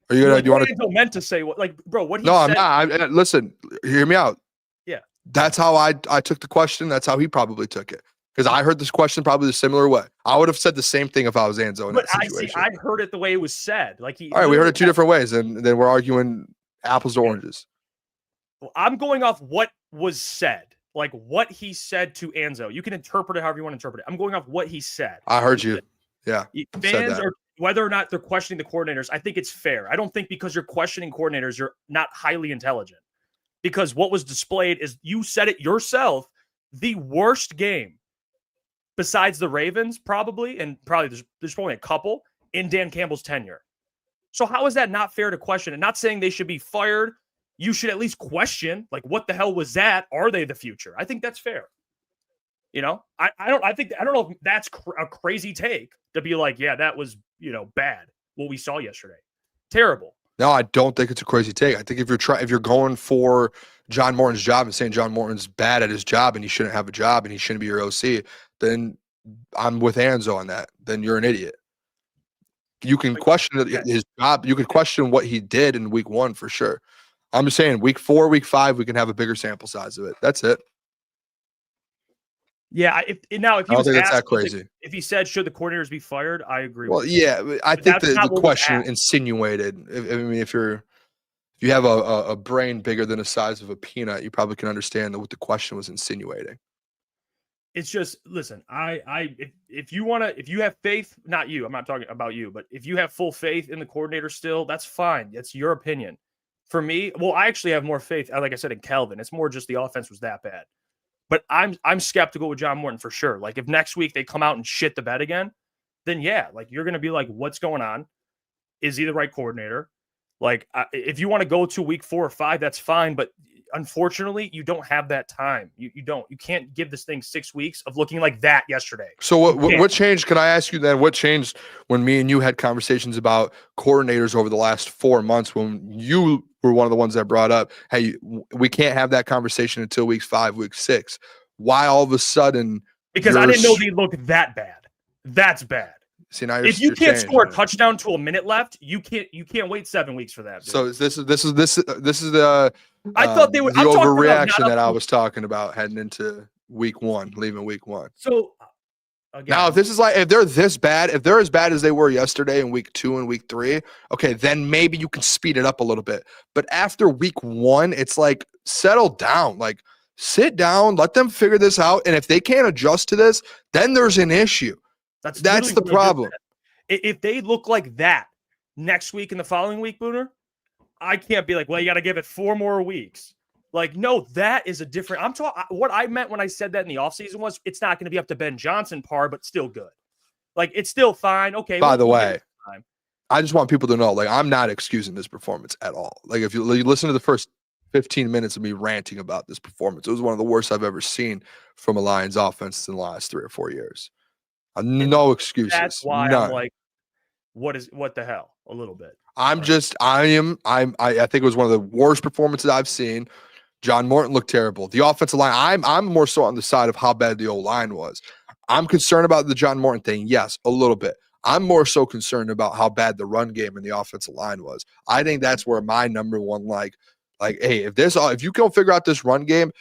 Speaker 1: Are you gonna? Do you want to?
Speaker 5: Meant to say what? Like, bro, what?
Speaker 1: No, I'm not. Listen, hear me out.
Speaker 5: Yeah,
Speaker 1: that's how I took the question. That's how he probably took it. Because I heard this question probably the similar way. I would have said the same thing if I was Anzo in that situation.
Speaker 5: I heard it the way it was said. Like
Speaker 1: all right, we heard it 2 different ways, and then we're arguing apples to oranges.
Speaker 5: Well, I'm going off what was said, like what he said to Anzo. You can interpret it however you want to interpret it. I'm going off what he said.
Speaker 1: I heard you. Yeah.
Speaker 5: Fans are, whether or not they're questioning the coordinators, I think it's fair. I don't think because you're questioning coordinators, you're not highly intelligent. Because what was displayed is, you said it yourself, the worst game besides the Ravens, probably, and probably there's probably a couple in Dan Campbell's tenure. So how is that not fair to question? And not saying they should be fired. You should at least question, like, what the hell was that? Are they the future? I think that's fair. I don't know if that's a crazy take to be like, yeah, that was, bad. What we saw yesterday. Terrible.
Speaker 1: No, I don't think it's a crazy take. I think if you're going for John Morton's job and saying John Morton's bad at his job and he shouldn't have a job and he shouldn't be your OC, then I'm with Anzo on that. Then you're an idiot. You can question his job. You can question what he did in week 1 for sure. I'm just saying week 4, week 5, we can have a bigger sample size of it. That's it.
Speaker 5: Yeah, if he was
Speaker 1: think it's
Speaker 5: asked,
Speaker 1: that crazy.
Speaker 5: If he said, should the coordinators be fired, I agree.
Speaker 1: Well, yeah, I think the question insinuated. If you have a brain bigger than the size of a peanut, you probably can understand what the question was insinuating.
Speaker 5: It's just, listen, if you have faith, not you, I'm not talking about you, but if you have full faith in the coordinator still, that's fine. That's your opinion. For me, well, I actually have more faith, like I said, in Kelvin. It's more just the offense was that bad. But I'm skeptical with John Morton for sure. Like, if next week they come out and shit the bed again, then yeah, like, you're going to be like, what's going on? Is he the right coordinator? Like, if you want to go to week 4 or 5, that's fine. But unfortunately, you don't have that time. You can't give this thing 6 weeks of looking like that yesterday.
Speaker 1: So what changed? Can I ask you then, what changed when me and you had conversations about coordinators over the last 4 months when you were one of the ones that brought up, hey, we can't have that conversation until week 5, week 6. Why all of a sudden?
Speaker 5: Because I didn't know they looked that bad. That's bad.
Speaker 1: See, now
Speaker 5: if you can't score a touchdown to a minute left, you can't wait 7 weeks for that. Dude.
Speaker 1: So this is the
Speaker 5: I thought they would
Speaker 1: the overreaction that I was talking about heading into week 1, leaving week 1.
Speaker 5: So again,
Speaker 1: now if they're this bad, if they're as bad as they were yesterday in week 2 and week 3, okay, then maybe you can speed it up a little bit. But after week 1, it's like settle down, like sit down, let them figure this out, and if they can't adjust to this, then there's an issue. That's the problem.
Speaker 5: If they look like that next week and the following week, Booner, I can't be like, well, you got to give it 4 more weeks. Like, no, that is a different. I'm talking. What I meant when I said that in the offseason was it's not going to be up to Ben Johnson par, but still good. Like, it's still fine. Okay.
Speaker 1: By the way, I just want people to know, like, I'm not excusing this performance at all. Like, if you listen to the first 15 minutes of me ranting about this performance, it was one of the worst I've ever seen from a Lions offense in the last 3 or 4 years. No excuses.
Speaker 5: That's why
Speaker 1: None.
Speaker 5: I'm like, what the hell? A little bit.
Speaker 1: I think it was one of the worst performances I've seen. John Morton looked terrible. The offensive line, I'm more so on the side of how bad the O-line was. I'm concerned about the John Morton thing. Yes, a little bit. I'm more so concerned about how bad the run game and the offensive line was. I think that's where my number one, like, hey, if you can't figure out this run game,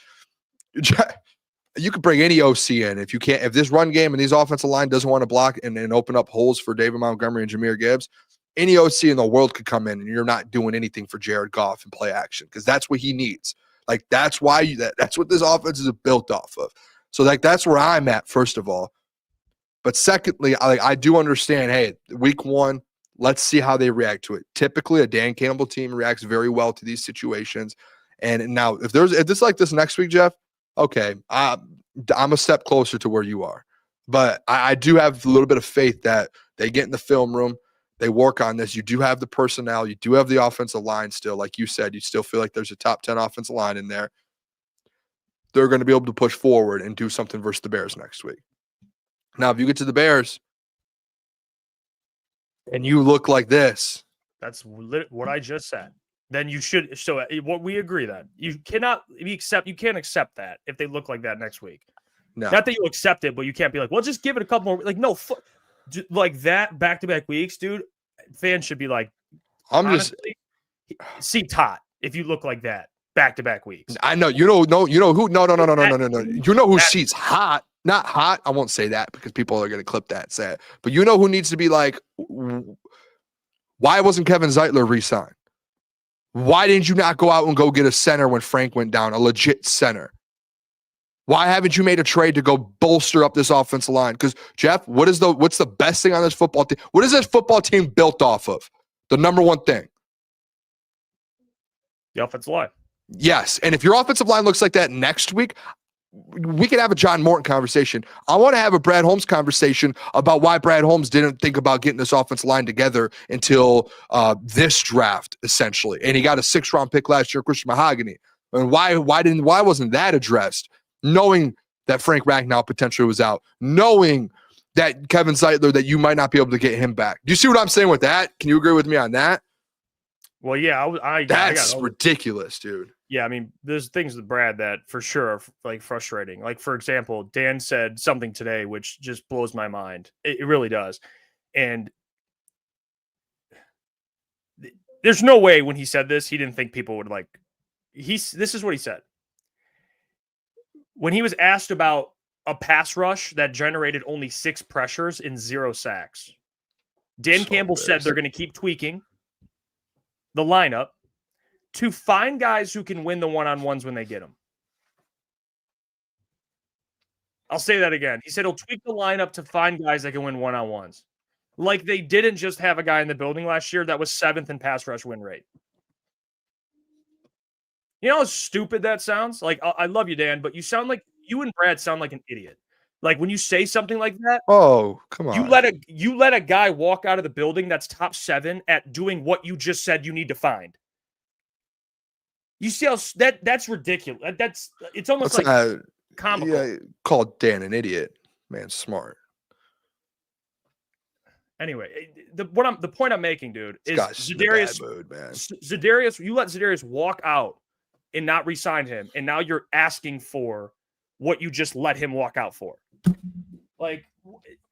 Speaker 1: you could bring any OC in. If this run game and these offensive line doesn't want to block and open up holes for David Montgomery and Jahmyr Gibbs, any OC in the world could come in and you're not doing anything for Jared Goff and play action because that's what he needs. Like, that's why that's what this offense is built off of. So, like, that's where I'm at, first of all. But secondly, I do understand, hey, week 1, let's see how they react to it. Typically, a Dan Campbell team reacts very well to these situations. And now, if it's like this next week, Jeff, okay, I'm a step closer to where you are. But I do have a little bit of faith that they get in the film room, they work on this. You do have the personnel. You do have the offensive line still. Like you said, you still feel like there's a top 10 offensive line in there. They're going to be able to push forward and do something versus the Bears next week. Now, if you get to the Bears and you look like this.
Speaker 5: That's what I just said. Then you should. So what we agree that you cannot you can't accept that if they look like that next week.
Speaker 1: No.
Speaker 5: Not that you accept it, but you can't be like, well, just give it a couple more. Like, no, like that back-to-back weeks, dude. Fans should be like, honestly, see Todd if you look like that back-to-back weeks.
Speaker 1: I know you know who. No. You know who seats hot, not hot. I won't say that because people are going to clip that and say it. But you know who needs to be like, why wasn't Kevin Zeitler re-signed? Why didn't you not go out and go get a center when Frank went down, a legit center? Why haven't you made a trade to go bolster up this offensive line? Because, Jeff, what's the best thing on this football team? What is this football team built off of? The number one thing.
Speaker 5: The offensive line.
Speaker 1: Yes. And if your offensive line looks like that next week, we can have a John Morton conversation. I want to have a Brad Holmes conversation about why Brad Holmes didn't think about getting this offensive line together until this draft, essentially. And he got a 6th-round pick last year, Christian Mahogany. And why wasn't that addressed? Knowing that Frank Ragnow potentially was out, knowing that Kevin Zeitler, that you might not be able to get him back. Do you see what I'm saying with that? Can you agree with me on that?
Speaker 5: Well, yeah,
Speaker 1: that's ridiculous, dude.
Speaker 5: Yeah, I mean, there's things with Brad that for sure are like frustrating. Like, for example, Dan said something today which just blows my mind. It really does. And there's no way when he said this, he didn't think people would like. This is what he said. When he was asked about a pass rush that generated only 6 pressures and 0 sacks, Dan Campbell said they're going to keep tweaking the lineup to find guys who can win the one-on-ones when they get them. I'll say that again. He said he'll tweak the lineup to find guys that can win one-on-ones. Like they didn't just have a guy in the building last year that was 7th in pass rush win rate. You know how stupid that sounds? Like, I love you, Dan, but you and Brad sound like an idiot. Like when you say something like that,
Speaker 1: oh, come on.
Speaker 5: You let a guy walk out of the building that's top 7 at doing what you just said you need to find. You see how that's ridiculous. It's almost like comical.
Speaker 1: Yeah, called Dan an idiot. Man, smart.
Speaker 5: Anyway, the point I'm making, dude, is Zadarius.
Speaker 1: Mood, man.
Speaker 5: Zadarius, you let Zadarius walk out and not re-sign him, and now you're asking for what you just let him walk out for. Like,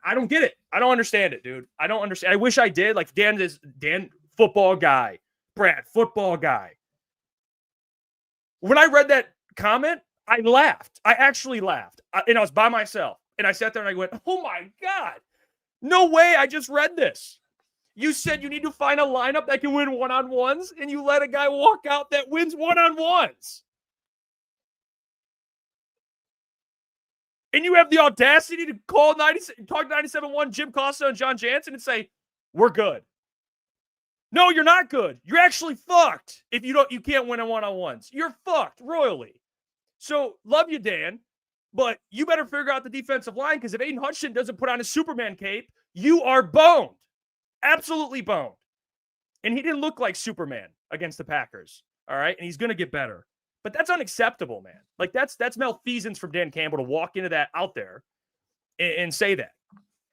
Speaker 5: I don't get it. I don't understand it, dude. I don't understand. I wish I did. Like, Dan, football guy. Brad, football guy. When I read that comment, I laughed. I actually laughed. And I was by myself. And I sat there and I went, oh my God. No way. I just read this. You said you need to find a lineup that can win one-on-ones, and you let a guy walk out that wins one-on-ones. And you have the audacity to talk 97.1 Jim Costa and John Jansen and say, we're good. No, you're not good. You're actually fucked if you can't win on one-on-ones. You're fucked royally. So, love you, Dan, but you better figure out the defensive line, because if Aiden Hutchinson doesn't put on his Superman cape, you are boned. Absolutely boned. And he didn't look like Superman against the Packers, all right? And he's going to get better. But that's unacceptable, man. Like, that's malfeasance from Dan Campbell to walk into that out there and say that.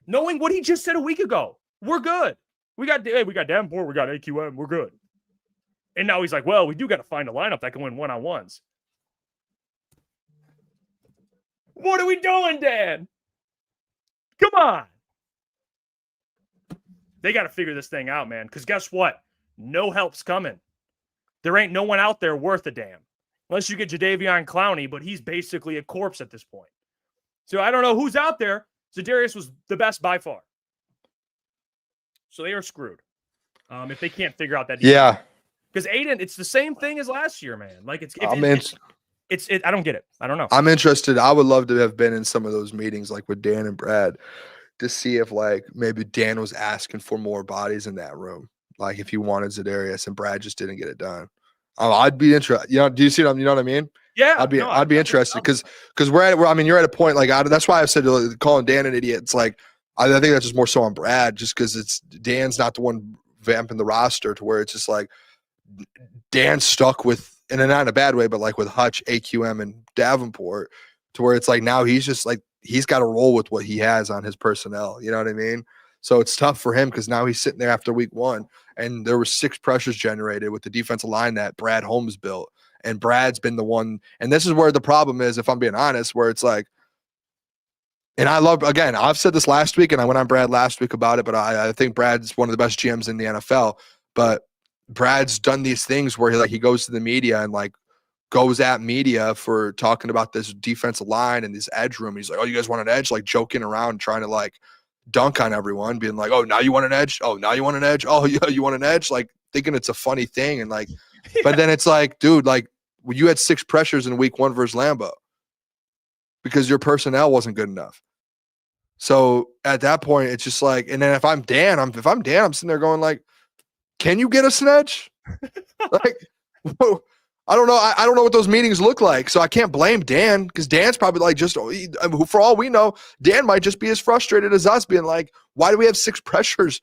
Speaker 5: Knowing what he just said a week ago. We're good. We got Davenport, we got AQM, we're good. And now he's like, well, we do got to find a lineup that can win one-on-ones. What are we doing, Dan? Come on. They got to figure this thing out, man. Because guess what? No help's coming. There ain't no one out there worth a damn. Unless you get Jadeveon Clowney, but he's basically a corpse at this point. So I don't know who's out there. Zadarius was the best by far. So they are screwed. If they can't figure out that defense.
Speaker 1: Yeah.
Speaker 5: Because Aiden, it's the same thing as last year, man. Like I don't get it. I don't know.
Speaker 1: I'm interested. I would love to have been in some of those meetings, like with Dan and Brad, to see if like maybe Dan was asking for more bodies in that room, like if he wanted Zadarius and Brad just didn't get it done. I'd be interested. You know, do you see what you know what I mean?
Speaker 5: Yeah,
Speaker 1: I'd be interested because you're at a point like that's why I said calling Dan an idiot. It's like I think that's just more so on Brad, just because it's Dan's not the one vamping the roster to where it's just like Dan's stuck with, and not in a bad way, but like with Hutch, AQM, and Davenport, to where it's like now he's just like he's got to roll with what he has on his personnel. You know what I mean? So it's tough for him because now he's sitting there after week one, and there were 6 pressures generated with the defensive line that Brad Holmes built, and Brad's been the one. And this is where the problem is, if I'm being honest, where it's like, and I've said this last week, and I went on Brad last week about it, but I think Brad's one of the best GMs in the NFL. But Brad's done these things where he goes to the media and like goes at media for talking about this defensive line and this edge room. He's like, oh, you guys want an edge? Like joking around, trying to like dunk on everyone, being like, oh, now you want an edge? Oh, now you want an edge? Oh, yeah, you want an edge? Like thinking it's a funny thing. And like, but then it's like, dude, like you had 6 pressures in week 1 versus Lambeau because your personnel wasn't good enough. So at that point, it's just like, and then if I'm Dan, I'm sitting there going like, can you get us an edge? Like, I don't know. I don't know what those meetings look like. So I can't blame Dan because Dan's probably like for all we know, Dan might just be as frustrated as us being like, why do we have 6 pressures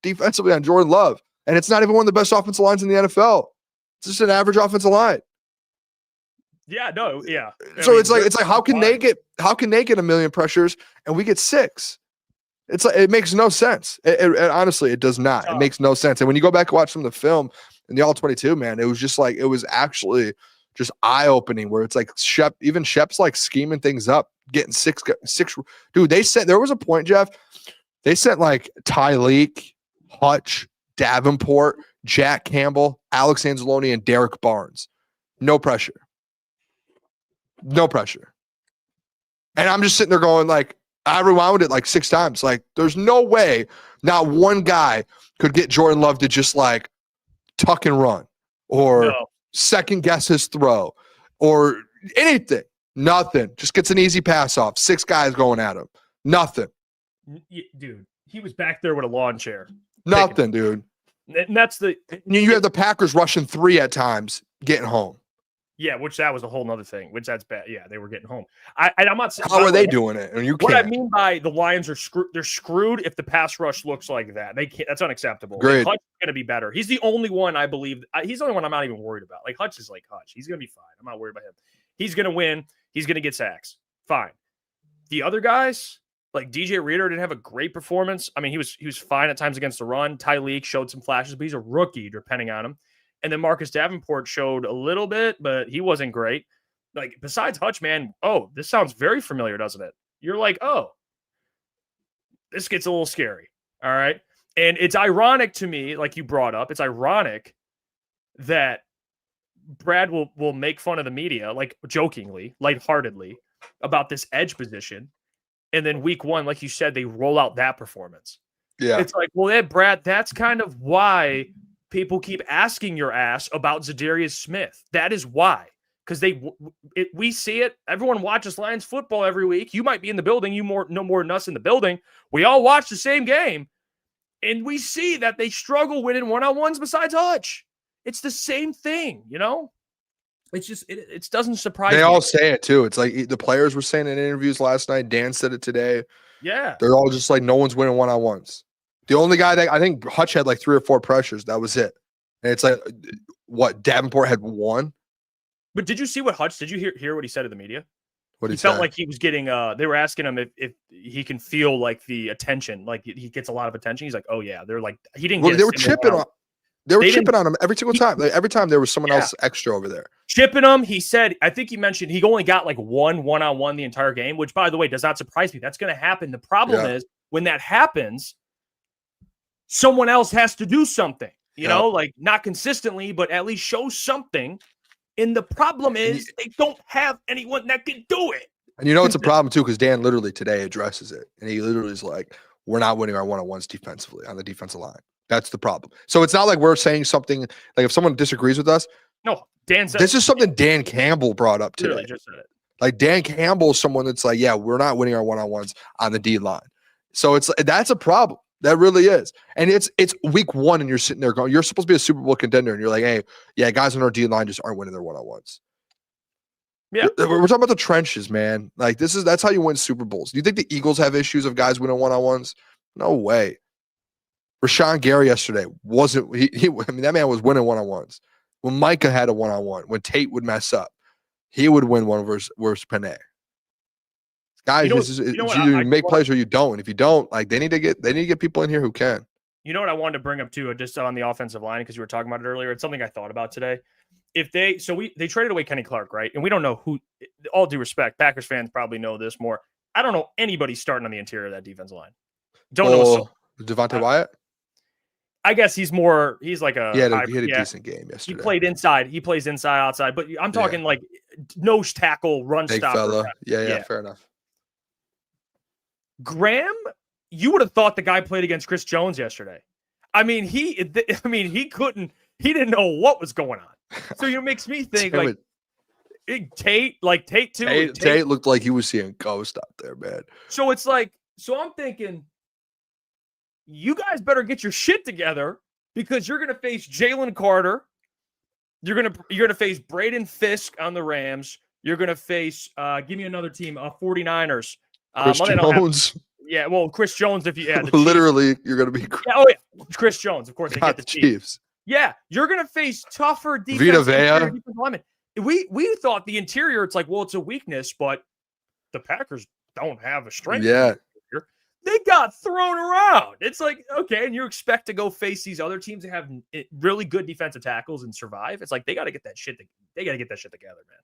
Speaker 1: defensively on Jordan Love? And it's not even one of the best offensive lines in the NFL. It's just an average offensive line.
Speaker 5: Yeah, no, yeah.
Speaker 1: So it's like how can they get a million pressures and we get 6? It's like it makes no sense. It honestly, it does not. It makes no sense. And when you go back and watch some of the film in the All-22, man, it was just like it was actually just eye-opening. Where it's like Shep's like scheming things up, getting 6. Dude, they sent. There was a point, Jeff. They sent like Tyleek, Hutch, Davenport, Jack Campbell, Alex Anzalone, and Derek Barnes. No pressure. No pressure. And I'm just sitting there going like, I rewound it like 6 times. Like, there's no way not one guy could get Jordan Love to just like tuck and run or second guess his throw or anything. Nothing. Just gets an easy pass off. 6 guys going at him. Nothing.
Speaker 5: Dude, he was back there with a lawn chair.
Speaker 1: Nothing, dude.
Speaker 5: And that's
Speaker 1: you have the Packers rushing 3 at times, getting home.
Speaker 5: Yeah, which that was a whole nother thing, which that's bad. Yeah, they were getting home. I'm not saying.
Speaker 1: How are they doing it? And
Speaker 5: what I mean by the Lions are screwed. They're screwed if the pass rush looks like that. They can't. That's unacceptable.
Speaker 1: Great.
Speaker 5: Hutch is going to be better. He's the only one I believe. He's the only one I'm not even worried about. Like Hutch is like Hutch. He's going to be fine. I'm not worried about him. He's going to win. He's going to get sacks. Fine. The other guys, Like DJ Reader didn't have a great performance. I mean, he was fine at times against the run. Tyleek showed some flashes, but he's a rookie depending on him. And then Marcus Davenport showed a little bit, but he wasn't great. Like besides Hutch, man, oh, this sounds very familiar, doesn't it? You're like, oh, this gets a little scary. All right. And it's ironic to me, like you brought up, it's ironic that Brad will make fun of the media, like jokingly, lightheartedly, about this edge position. And then week one, like you said, they roll out that performance.
Speaker 1: Yeah.
Speaker 5: It's like, well, Brad, that's kind of why people keep asking your ass about Zadarius Smith. That is why. Because we see it. Everyone watches Lions football every week. You might be in the building. You know more than us in the building. We all watch the same game. And we see that they struggle winning one-on-ones besides Hutch. It's the same thing, you know? It's just, it doesn't surprise me.
Speaker 1: They all say it too. It's like the players were saying in interviews last night. Dan said it today.
Speaker 5: Yeah.
Speaker 1: They're all just like, no one's winning one-on-ones. The only guy that I think Hutch had like 3 or 4 pressures. That was it. And it's like, what? Davenport had 1?
Speaker 5: But did you see what Hutch, did you hear what he said to the media?
Speaker 1: What
Speaker 5: he felt like he was getting, they were asking him if he can feel like the attention, like he gets a lot of attention. He's like, oh yeah. They're like, he didn't get
Speaker 1: they were chipping on. They were chipping on him every single time. Like every time there was someone else extra over there.
Speaker 5: Chipping him. He said, I think he mentioned he only got like one-on-one the entire game, which by the way, does not surprise me. That's going to happen. The problem is when that happens, someone else has to do something, you know, like not consistently, but at least show something. And the problem is they don't have anyone that can do it.
Speaker 1: And you know, it's a problem too, because Dan literally today addresses it. And he literally is like, we're not winning our one-on-ones defensively on the defensive line. That's the problem. So it's not like we're saying something like if someone disagrees with us.
Speaker 5: No, Dan said
Speaker 1: this is something Dan Campbell brought up today.
Speaker 5: Just said it.
Speaker 1: Like Dan Campbell is someone that's like, yeah, we're not winning our one-on-ones on the D line. So that's a problem. That really is. And it's week 1 and you're sitting there going, you're supposed to be a Super Bowl contender. And you're like, hey, yeah, guys on our D line just aren't winning their one-on-ones.
Speaker 5: Yeah.
Speaker 1: We're talking about the trenches, man. Like that's how you win Super Bowls. Do you think the Eagles have issues of guys winning one-on-ones? No way. Rashawn Gary yesterday wasn't I mean, that man was winning one-on-ones. When Micah had a one-on-one, when Tate would mess up, he would win one versus Panay. Guys, you make plays or you don't. And if you don't, like they need to get people in here who can.
Speaker 5: You know what I wanted to bring up too, just on the offensive line, because you were talking about it earlier. It's something I thought about today. If they traded away Kenny Clark, right? And we don't know who. All due respect, Packers fans probably know this more. I don't know anybody starting on the interior of that defensive line. Don't know.
Speaker 1: Devontae Wyatt.
Speaker 5: I guess he's like a.
Speaker 1: He had a decent game yesterday.
Speaker 5: He played inside. He plays inside, outside. But I'm talking like nose tackle, run
Speaker 1: big
Speaker 5: stopper.
Speaker 1: Fella. Yeah, fair enough.
Speaker 5: Graham, you would have thought the guy played against Chris Jones yesterday. I mean, he didn't know what was going on. So it makes me think like Tate too.
Speaker 1: Tate looked like he was seeing ghost out there, man.
Speaker 5: So it's like, I'm thinking, you guys better get your shit together because you're gonna face Jalen Carter. You're gonna face Braden Fisk on the Rams. You're gonna face give me another team, 49ers.
Speaker 1: Chris Jones.
Speaker 5: Chris Jones. If you
Speaker 1: literally, you're gonna be.
Speaker 5: Chris Jones. Of course, they get the
Speaker 1: Chiefs.
Speaker 5: Yeah, you're gonna face tougher defense.
Speaker 1: Vita Vea.
Speaker 5: We thought the interior. It's like, well, it's a weakness, but the Packers don't have a strength.
Speaker 1: Yeah.
Speaker 5: They got thrown around. It's like, okay, and you expect to go face these other teams that have really good defensive tackles and survive. It's like they got to get that shit. They got to get that shit together, man.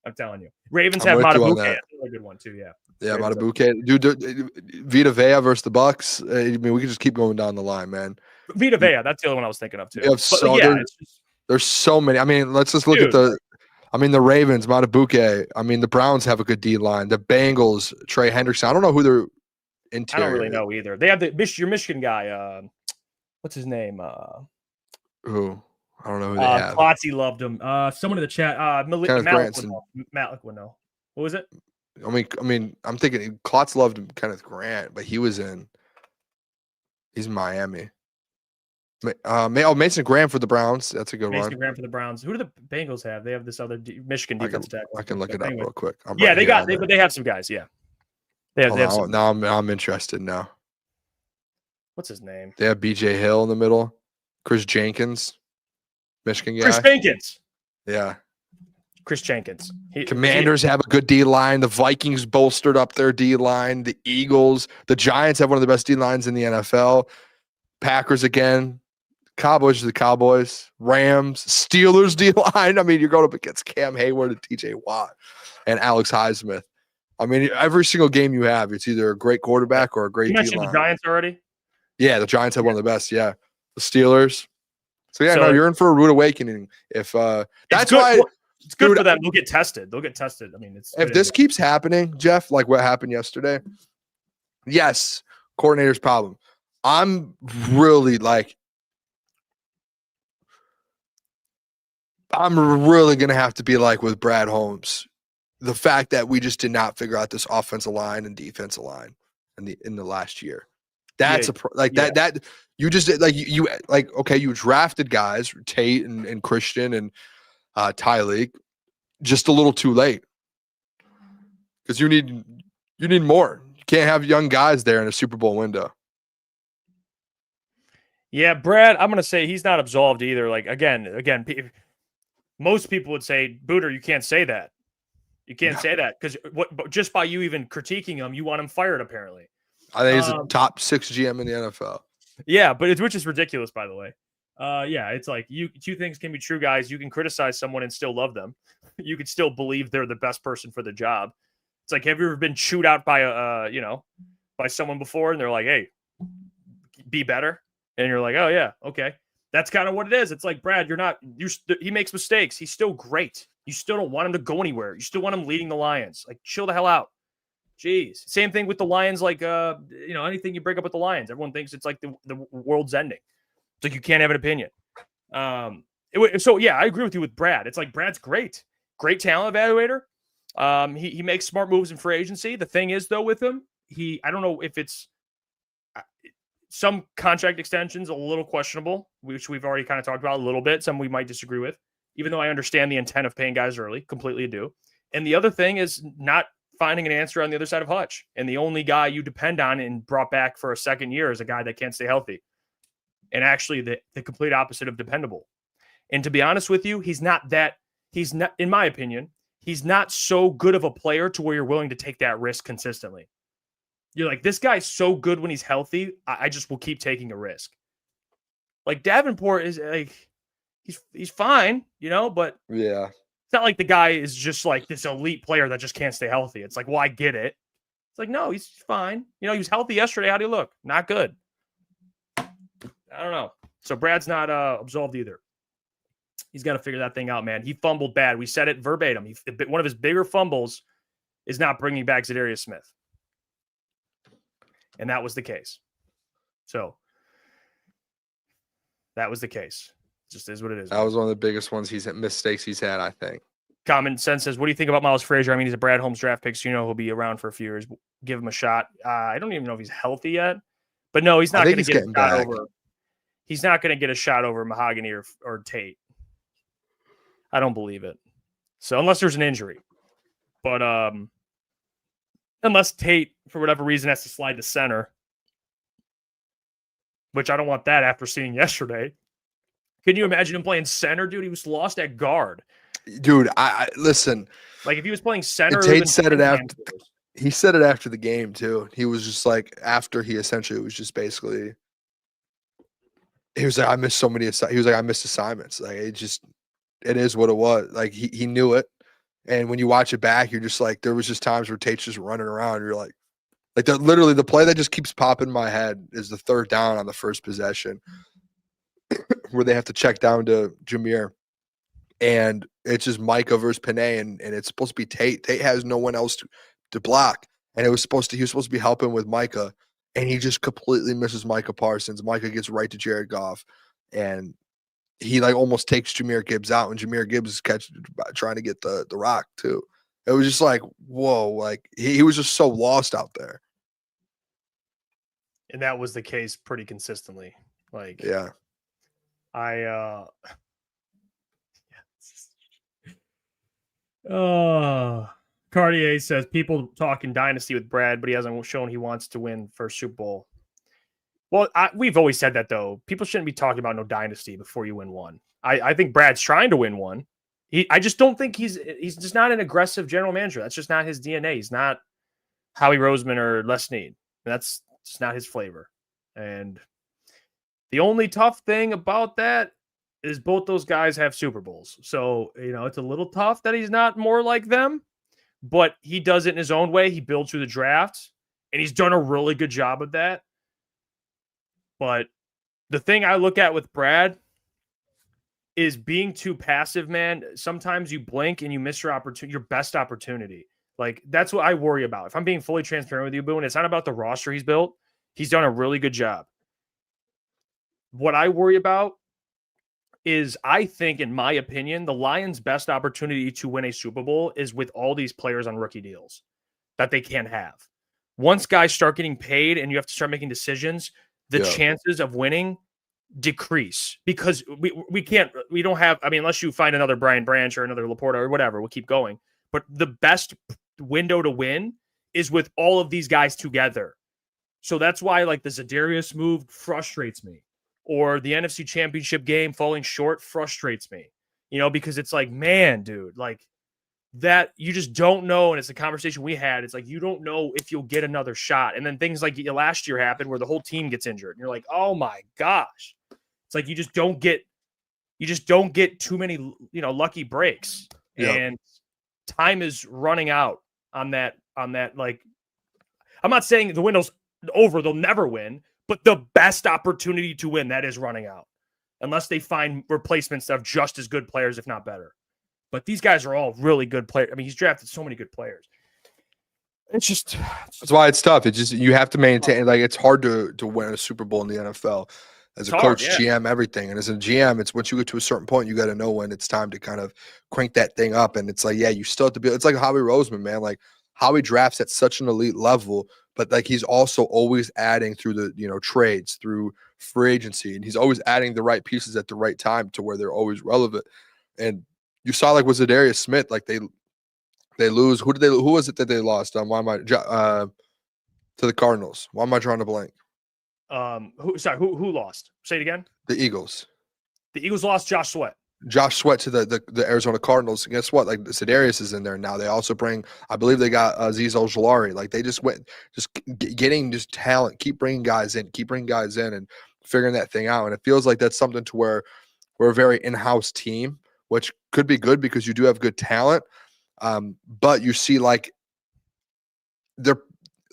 Speaker 5: I'm telling you. Ravens have Matabuke. That's a really good one too. Yeah. Yeah,
Speaker 1: Matabuke. Dude, Vita Vea versus the Bucks. I mean, we can just keep going down the line, man.
Speaker 5: Vita Vea. That's the other one I was thinking of too.
Speaker 1: There's so many. I mean, let's just look at the Ravens, Matabuke. I mean, the Browns have a good D line. The Bengals, Trey Hendrickson. I don't know who they're interior.
Speaker 5: I don't really know either. They have your Michigan guy. What's his name?
Speaker 1: Who? I don't know who they have.
Speaker 5: Klotz loved him. Someone in the chat. Matt would know. What was it?
Speaker 1: I mean, I'm thinking Klotz loved him, Kenneth Grant, but he's in Miami. Mason Graham for the Browns. That's a good one.
Speaker 5: Mason Graham for the Browns. Who do the Bengals have? They have this other Michigan defensive tackle.
Speaker 1: I can look it up real quick.
Speaker 5: But they have some guys. Yeah.
Speaker 1: Now I'm interested now.
Speaker 5: What's his name?
Speaker 1: They have BJ Hill in the middle. Chris Jenkins, Michigan guy.
Speaker 5: Chris Jenkins.
Speaker 1: Yeah.
Speaker 5: Chris Jenkins.
Speaker 1: Commanders have a good D line. The Vikings bolstered up their D line. The Eagles, the Giants have one of the best D lines in the NFL. Packers again. Cowboys are the Cowboys. Rams, Steelers D line. I mean, you're going up against Cam Hayward and TJ Watt and Alex Highsmith. I mean, every single game you have, it's either a great quarterback or a great
Speaker 5: You
Speaker 1: D
Speaker 5: mentioned
Speaker 1: line.
Speaker 5: the Giants already?
Speaker 1: Yeah, the Giants have one of the best. Yeah, the Steelers. So yeah,
Speaker 5: So-
Speaker 1: no, you're in for a rude awakening. If that's
Speaker 5: It's good-
Speaker 1: why,
Speaker 5: well, it's good
Speaker 1: dude,
Speaker 5: for them. They'll get tested. I mean, it's
Speaker 1: if this keeps happening, Jeff, like what happened yesterday, yes, coordinator's problem. I'm really gonna have to be like with Brad Holmes. The fact that we just did not figure out this offensive line and defensive line in the last year. That's that you just did you okay, you drafted guys, Tate and Christian and Tyleek, just a little too late. Because you need more. You can't have young guys there in a Super Bowl window.
Speaker 5: Yeah, Brad, I'm going to say he's not absolved either. Like, again, most people would say, Booter, you can't say that. You can't say that because just by you even critiquing him, you want him fired, apparently.
Speaker 1: I think he's a top 6 GM in the NFL.
Speaker 5: Yeah, but which is ridiculous, by the way. Yeah, it's like two things can be true, guys. You can criticize someone and still love them. You can still believe they're the best person for the job. It's like, have you ever been chewed out by by someone before, and they're like, "Hey, be better," and you're like, "Oh yeah, okay." That's kind of what it is. It's like, Brad, he makes mistakes. He's still great. You still don't want him to go anywhere. You still want him leading the Lions. Like, chill the hell out. Jeez. Same thing with the Lions. Like, anything you bring up with the Lions, everyone thinks it's like the world's ending. It's like you can't have an opinion. So yeah, I agree with you with Brad. It's like Brad's great talent evaluator. He makes smart moves in free agency. The thing is, though, with him, I don't know if it's some contract extensions a little questionable, which we've already kind of talked about a little bit. Some we might disagree with, even though I understand the intent of paying guys early, completely do. And the other thing is not finding an answer on the other side of Hutch. And the only guy you depend on and brought back for a second year is a guy that can't stay healthy. And actually the complete opposite of dependable. And to be honest with you, he's not, in my opinion, he's not so good of a player to where you're willing to take that risk consistently. You're like, this guy's so good when he's healthy, I just will keep taking a risk. Like Davenport is like, he's fine, but
Speaker 1: Yeah.
Speaker 5: it's not like the guy is just like this elite player that just can't stay healthy. It's like, well, I get it. It's like, no, he's fine. He was healthy yesterday. How do you look? Not good. I don't know. So Brad's not absolved either. He's got to figure that thing out, man. He fumbled bad. We said it verbatim. One of his bigger fumbles is not bringing back Zadarius Smith. And that was the case. So that was the case. Just is what it is.
Speaker 1: That was one of the biggest mistakes he's had, I think.
Speaker 5: Common Sense says, what do you think about Miles Frazier? I mean, he's a Brad Holmes draft pick, so he'll be around for a few years. Give him a shot. I don't even know if he's healthy yet. But no, he's not going to get a shot
Speaker 1: back.
Speaker 5: over. He's not going to get a shot over Mahogany or Tate. I don't believe it. So unless there's an injury. But unless Tate, for whatever reason, has to slide to center, which I don't want that after seeing yesterday. Can you imagine him playing center, dude? He was lost at guard.
Speaker 1: Dude, I listen.
Speaker 5: Like if he was playing center,
Speaker 1: Tate said it after. He said it after the game too. He was just like, after he essentially was just basically. He was like, I missed so many. He was like, I missed assignments. Like it is what it was. Like he knew it. And when you watch it back, you're just like, there was just times where Tate's just running around. You're like literally the play that just keeps popping in my head is the third down on the first possession where they have to check down to Jameer. And it's just Micah versus Panay, and it's supposed to be Tate. Tate has no one else to block. And he was supposed to be helping with Micah. And he just completely misses Micah Parsons. Micah gets right to Jared Goff. And he almost takes Jahmyr Gibbs out, and Jahmyr Gibbs is trying to get the rock too. It was just like, whoa, like he was just so lost out there.
Speaker 5: And that was the case pretty consistently. Like,
Speaker 1: yeah.
Speaker 5: Cartier says people talking dynasty with Brad, but he hasn't shown he wants to win first Super Bowl. Well, we've always said that, though. People shouldn't be talking about no dynasty before you win one. I think Brad's trying to win one. I just don't think he's just not an aggressive general manager. That's just not his DNA. He's not Howie Roseman or Les Snead. That's just not his flavor. And the only tough thing about that is both those guys have Super Bowls. So, it's a little tough that he's not more like them, but he does it in his own way. He builds through the draft, and he's done a really good job of that. But the thing I look at with Brad is being too passive, man. Sometimes you blink and you miss your opportunity, your best opportunity. Like, that's what I worry about. If I'm being fully transparent with you, Boone, it's not about the roster he's built. He's done a really good job. What I worry about is, I think, in my opinion, the Lions' best opportunity to win a Super Bowl is with all these players on rookie deals that they can't have. Once guys start getting paid and you have to start making decisions, the chances of winning decrease, because we don't have, unless you find another Brian Branch or another Laporta or whatever, we'll keep going. But the best window to win is with all of these guys together. So that's why, like, the Za'Darius move frustrates me, or the NFC Championship game falling short frustrates me, because it's like, man, dude, like, that you just don't know. And it's a conversation we had. It's like, you don't know if you'll get another shot. And then things like last year happened where the whole team gets injured. And you're like, oh my gosh. It's like, you just don't get too many, lucky breaks. Yep. And time is running out on that. Like, I'm not saying the window's over, they'll never win, but the best opportunity to win, that is running out, unless they find replacements that have just as good players, if not better. But these guys are all really good players. He's drafted so many good players. That's
Speaker 1: why it's tough. It's just, you have to maintain, like, it's hard to win a Super Bowl in the NFL as a coach, GM, everything. And as a GM, it's once you get to a certain point, you got to know when it's time to kind of crank that thing up. And it's like, you still have to be, it's like Howie Roseman, man. Like, Howie drafts at such an elite level, but like, he's also always adding through the, trades, through free agency. And he's always adding the right pieces at the right time to where they're always relevant. And you saw, like, with Za'Darius Smith, like, they lose. Who was it that they lost? To the Cardinals. Why am I drawing a blank?
Speaker 5: Who lost? Say it again.
Speaker 1: The Eagles.
Speaker 5: The Eagles lost Josh Sweat.
Speaker 1: Josh Sweat to the Arizona Cardinals. And guess what? Like, Za'Darius is in there now. They also bring, I believe they got Azeez Ojulari. Like, they just went, getting just talent, keep bringing guys in and figuring that thing out. And it feels like that's something to where we're a very in-house team, which could be good because you do have good talent. But you see, like, they're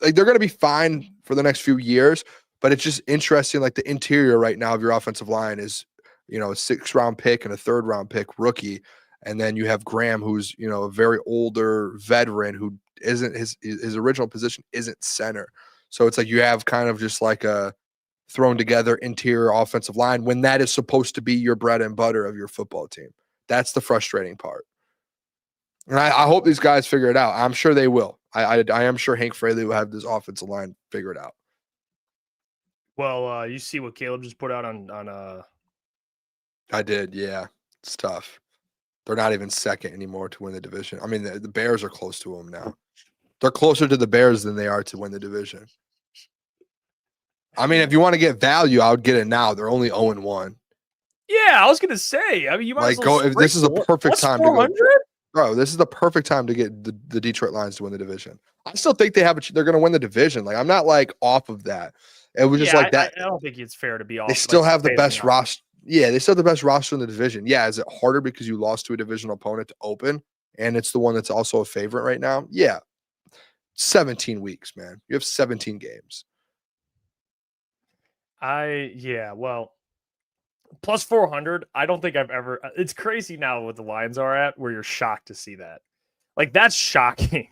Speaker 1: going to be fine for the next few years, but it's just interesting. Like, the interior right now of your offensive line is, a 6th-round pick and a 3rd-round pick rookie. And then you have Graham, who's, a very older veteran who isn't his original position isn't center. So it's like, you have kind of just like a thrown together interior offensive line when that is supposed to be your bread and butter of your football team. That's the frustrating part. And I hope these guys figure it out. I'm sure they will. I am sure Hank Fraley will have this offensive line figured out.
Speaker 5: Well, you see what Caleb just put out on
Speaker 1: I did, yeah. It's tough. They're not even second anymore to win the division. I mean, the Bears are close to them now. They're closer to the Bears than they are to win the division. I mean, if you want to get value, I would get it now. They're only 0-1.
Speaker 5: Yeah, I was gonna say. You might
Speaker 1: like go. If this is a perfect time to go, bro. This is the perfect time to get the Detroit Lions to win the division. I still think they're going to win the division. Like, I'm not like off of that. It was just like that.
Speaker 5: I don't think it's fair to be off.
Speaker 1: They still have the best roster. Yeah, they still have the best roster in the division. Yeah, is it harder because you lost to a divisional opponent to open, and it's the one that's also a favorite right now? Yeah, 17 weeks, man. You have 17 games.
Speaker 5: Well. Plus 400, I don't think I've ever. It's crazy now what the Lions are at, where you're shocked to see that. Like, that's shocking.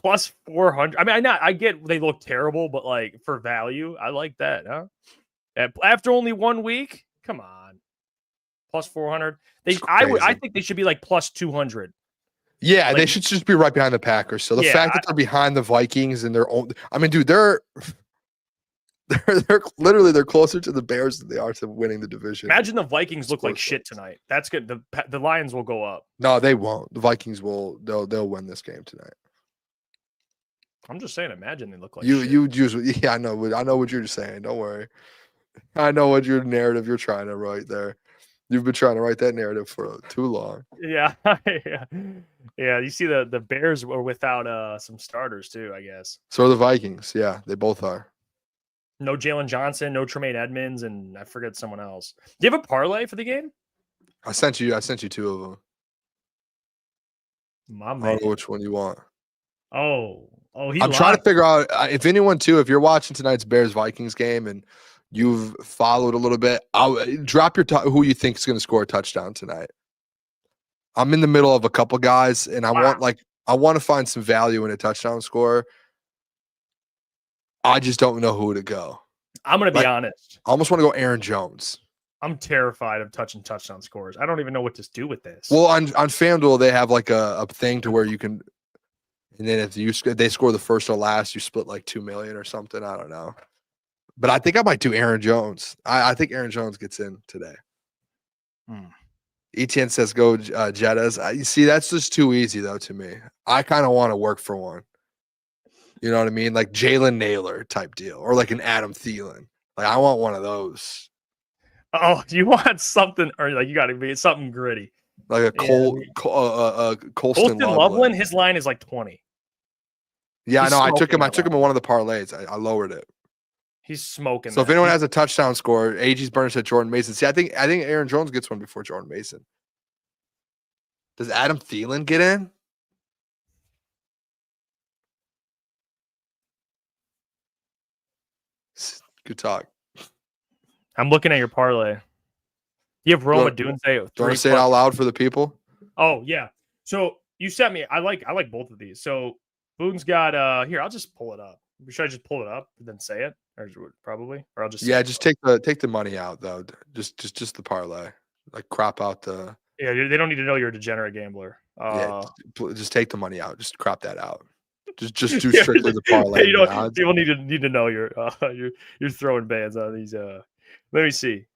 Speaker 5: Plus 400. I mean, I get they look terrible, but like, for value, I like that. Huh? After only 1 week, come on. Plus 400. I think they should be like plus 200.
Speaker 1: Yeah, like, they should just be right behind the Packers. So the fact that they're behind the Vikings and their own. I mean, dude, they're they're closer to the Bears than they are to winning the division.
Speaker 5: Imagine the Vikings look like shit tonight. That's good. The Lions will go up.
Speaker 1: No, they won't. The Vikings will. They'll win this game tonight.
Speaker 5: I'm just saying. Imagine they look like shit.
Speaker 1: Yeah, I know what you're saying. Don't worry. I know what your narrative you're trying to write there. You've been trying to write that narrative for too long.
Speaker 5: Yeah, yeah. You see, the Bears were without some starters too, I guess.
Speaker 1: So are the Vikings. Yeah, they both are.
Speaker 5: No Jalen Johnson, no Tremaine Edmonds, and I forget someone else. Do you have a parlay for the game?
Speaker 1: I sent you 2 of them.
Speaker 5: My
Speaker 1: I
Speaker 5: man.
Speaker 1: don't know which one you want.
Speaker 5: Oh,
Speaker 1: I'm trying to figure out if anyone too. If you're watching tonight's Bears Vikings game and you've followed a little bit, I'll drop your who you think is going to score a touchdown tonight. I'm in the middle of a couple guys, and I want to find some value in a touchdown scorer. I just don't know who to go.
Speaker 5: I'm going to be honest.
Speaker 1: I almost want to go Aaron Jones.
Speaker 5: I'm terrified of touching touchdown scores. I don't even know what to do with this.
Speaker 1: Well, on FanDuel, they have like a thing to where you can, and then if they score the first or last, you split like $2 million or something. I don't know. But I think I might do Aaron Jones. I think Aaron Jones gets in today. ETN says go Jettas. You see, that's just too easy, though, to me. I kind of want to work for one. You know what I mean? Like Jalen Naylor type deal or like an Adam Thielen. Like I want one of those.
Speaker 5: Oh, you want something, or like you got to be something gritty.
Speaker 1: Like a Colston
Speaker 5: Loveland, his line is like 20.
Speaker 1: Yeah, I know. I took him
Speaker 5: in
Speaker 1: one of the parlays. I lowered it.
Speaker 5: He's smoking.
Speaker 1: So if anyone has a touchdown score, AG's Burner said Jordan Mason. See, I think Aaron Jones gets one before Jordan Mason. Does Adam Thielen get in? Good talk.
Speaker 5: I'm looking at your parlay. You have Roma Dunze.
Speaker 1: Do you want to say it out loud for the people?
Speaker 5: Oh yeah. So you sent me. I like both of these. So Boone's got here. I'll just pull it up. Should I just pull it up and then say it, or probably, or I'll just
Speaker 1: just take the money out though. Just the parlay. Like crop out the.
Speaker 5: Yeah, they don't need to know you're a degenerate gambler.
Speaker 1: Just take the money out. Just crop that out. Just do strictly the parlay.
Speaker 5: People need to know you're throwing bands on these. Let me see.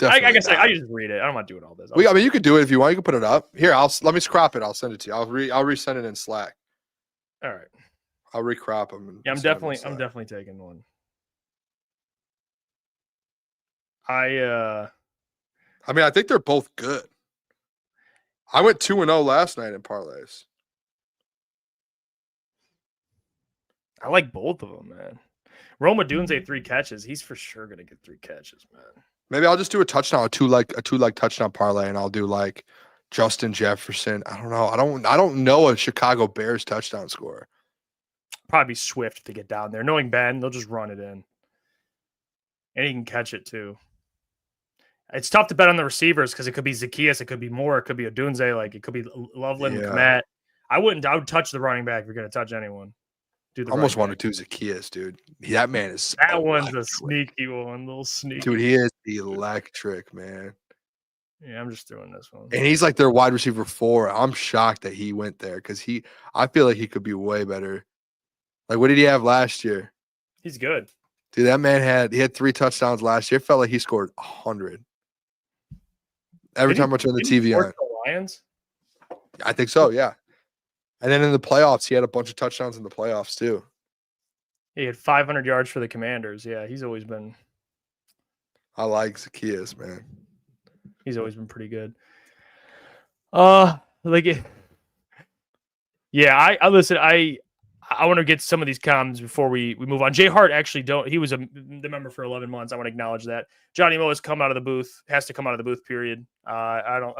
Speaker 5: I guess I just read it. I'm not doing all this.
Speaker 1: I mean, you could do it if you want. You can put it up here. Let me scrap it. I'll send it to you. I'll resend it in Slack.
Speaker 5: All right.
Speaker 1: I'll recrop them.
Speaker 5: Yeah, I'm definitely taking one. I
Speaker 1: mean, I think they're both good. I went 2-0 last night in parlays.
Speaker 5: I like both of them, man. Roma Dunze 3 catches. He's for sure gonna get 3 catches, man. Maybe
Speaker 1: I'll just do a touchdown, a two leg touchdown parlay, and I'll do like Justin Jefferson. I don't know. I don't know a Chicago Bears touchdown scorer.
Speaker 5: Probably Swift to get down there. Knowing Ben, they'll just run it in, and he can catch it too. It's tough to bet on the receivers because it could be Zacchaeus, it could be Moore, it could be Odunze, like it could be Loveland, Kmet. I would touch the running back if you're gonna touch anyone. I
Speaker 1: almost want to do Zacchaeus, dude. That man is
Speaker 5: one's a sneaky one, little sneaky.
Speaker 1: Dude, he is electric, man.
Speaker 5: Yeah, I'm just doing this one.
Speaker 1: And he's like their wide receiver 4. I'm shocked that he went there because I feel like he could be way better. Like, what did he have last year?
Speaker 5: He's good.
Speaker 1: Dude, that man had 3 touchdowns last year. Felt like he scored 100. Every time I turn the TV on.
Speaker 5: The Lions?
Speaker 1: I think so, yeah. And then in the playoffs, he had a bunch of touchdowns in the playoffs too.
Speaker 5: He had 500 yards for the Commanders. Yeah, he's always been.
Speaker 1: I like Zacchaeus, man.
Speaker 5: He's always been pretty good. Yeah, I listen. I want to get some of these comments before we move on. Jay Hart actually he was the member for 11 months. I want to acknowledge that. Johnny Mo has to come out of the booth. Period. I don't.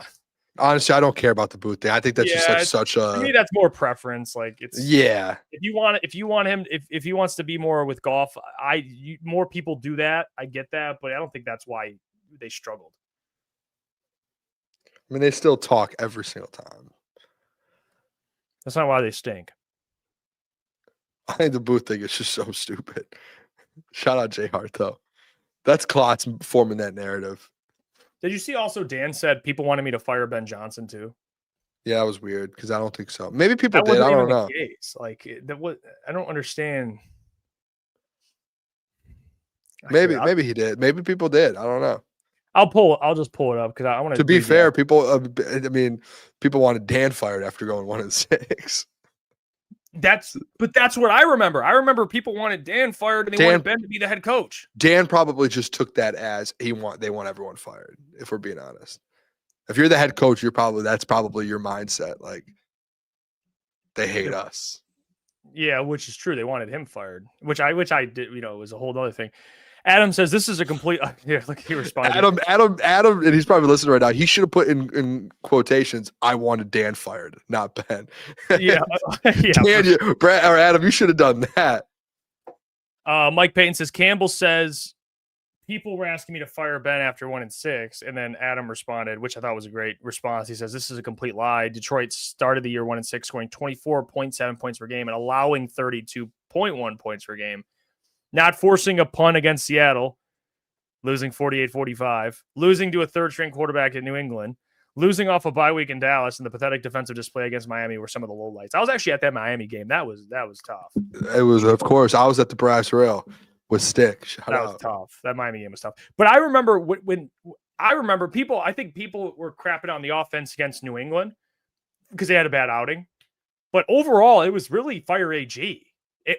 Speaker 1: Honestly, I don't care about the booth thing. I think that's just such a.
Speaker 5: To me, that's more preference. Like it's.
Speaker 1: Yeah.
Speaker 5: If you want him, if he wants to be more with golf, more people do that. I get that, but I don't think that's why they struggled.
Speaker 1: I mean, they still talk every single time.
Speaker 5: That's not why they stink.
Speaker 1: I think the booth thing is just so stupid. Shout out Jay Hart, though. That's Klotz forming that narrative.
Speaker 5: Did you see also Dan said people wanted me to fire Ben Johnson too?
Speaker 1: Yeah, that was weird because I don't think so. Maybe people did. I don't know.
Speaker 5: Like I don't understand.
Speaker 1: Maybe he did. Maybe people did. I don't know.
Speaker 5: I'll just pull it up because I want to.
Speaker 1: To be fair, people. I mean, people wanted Dan fired after going 1-6.
Speaker 5: That's what I remember. I remember people wanted Dan fired and they wanted Ben to be the head coach.
Speaker 1: Dan probably just took that as they want everyone fired, if we're being honest. If you're the head coach, that's probably your mindset. Like, they hate us.
Speaker 5: Yeah, which is true. They wanted him fired, which I did, was a whole other thing. Adam says this is a complete. Look, he responded.
Speaker 1: Adam, and he's probably listening right now. He should have put in quotations, "I wanted Dan fired, not Ben."
Speaker 5: Yeah,
Speaker 1: Dan, Brad or Adam, you should have done that.
Speaker 5: Mike Payton says Campbell says people were asking me to fire Ben after 1-6, and then Adam responded, which I thought was a great response. He says this is a complete lie. Detroit started the year 1-6, scoring 24.7 points per game and allowing 32.1 points per game. Not forcing a punt against Seattle, losing 48-45, losing to a third-string quarterback in New England, losing off a bye week in Dallas, and the pathetic defensive display against Miami were some of the lowlights. I was actually at that Miami game. That was tough.
Speaker 1: It was, of course. I was at the brass rail with Stick. Shout out.
Speaker 5: Was tough. That Miami game was tough. But I remember when people, I think people were crapping on the offense against New England because they had a bad outing. But overall, it was really fire AG.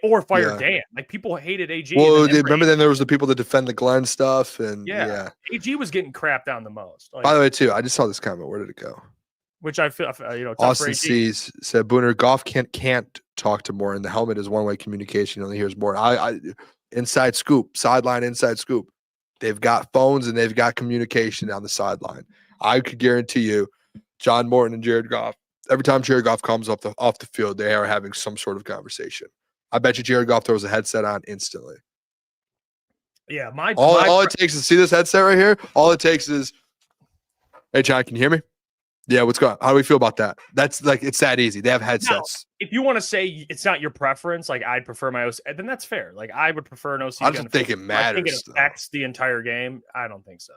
Speaker 5: Or fire Dan. Like, people hated AG.
Speaker 1: Well, remember then there was the people that defend the Glenn stuff, and yeah.
Speaker 5: AG was getting crapped down the most. Like,
Speaker 1: by the way, too, I just saw this comment. Where did it go?
Speaker 5: Which I feel,
Speaker 1: Austin C's said Booner Goff can't talk to Morton. The helmet is one-way communication. He only hears Morton. I inside scoop, sideline inside scoop. They've got phones and they've got communication on the sideline. I could guarantee you, John Morton and Jared Goff. Every time Jared Goff comes off the field, they are having some sort of conversation. I bet you Jared Goff throws a headset on instantly.
Speaker 5: Yeah,
Speaker 1: all it takes is see this headset right here. All it takes is, hey John, can you hear me? Yeah, what's going on? How do we feel about that? That's like, it's that easy. They have headsets.
Speaker 5: Now, if you want to say it's not your preference, like I'd prefer my OC, then that's fair. Like I would prefer an OC.
Speaker 1: I don't think it matters.
Speaker 5: I think it affects the entire game. I don't think so.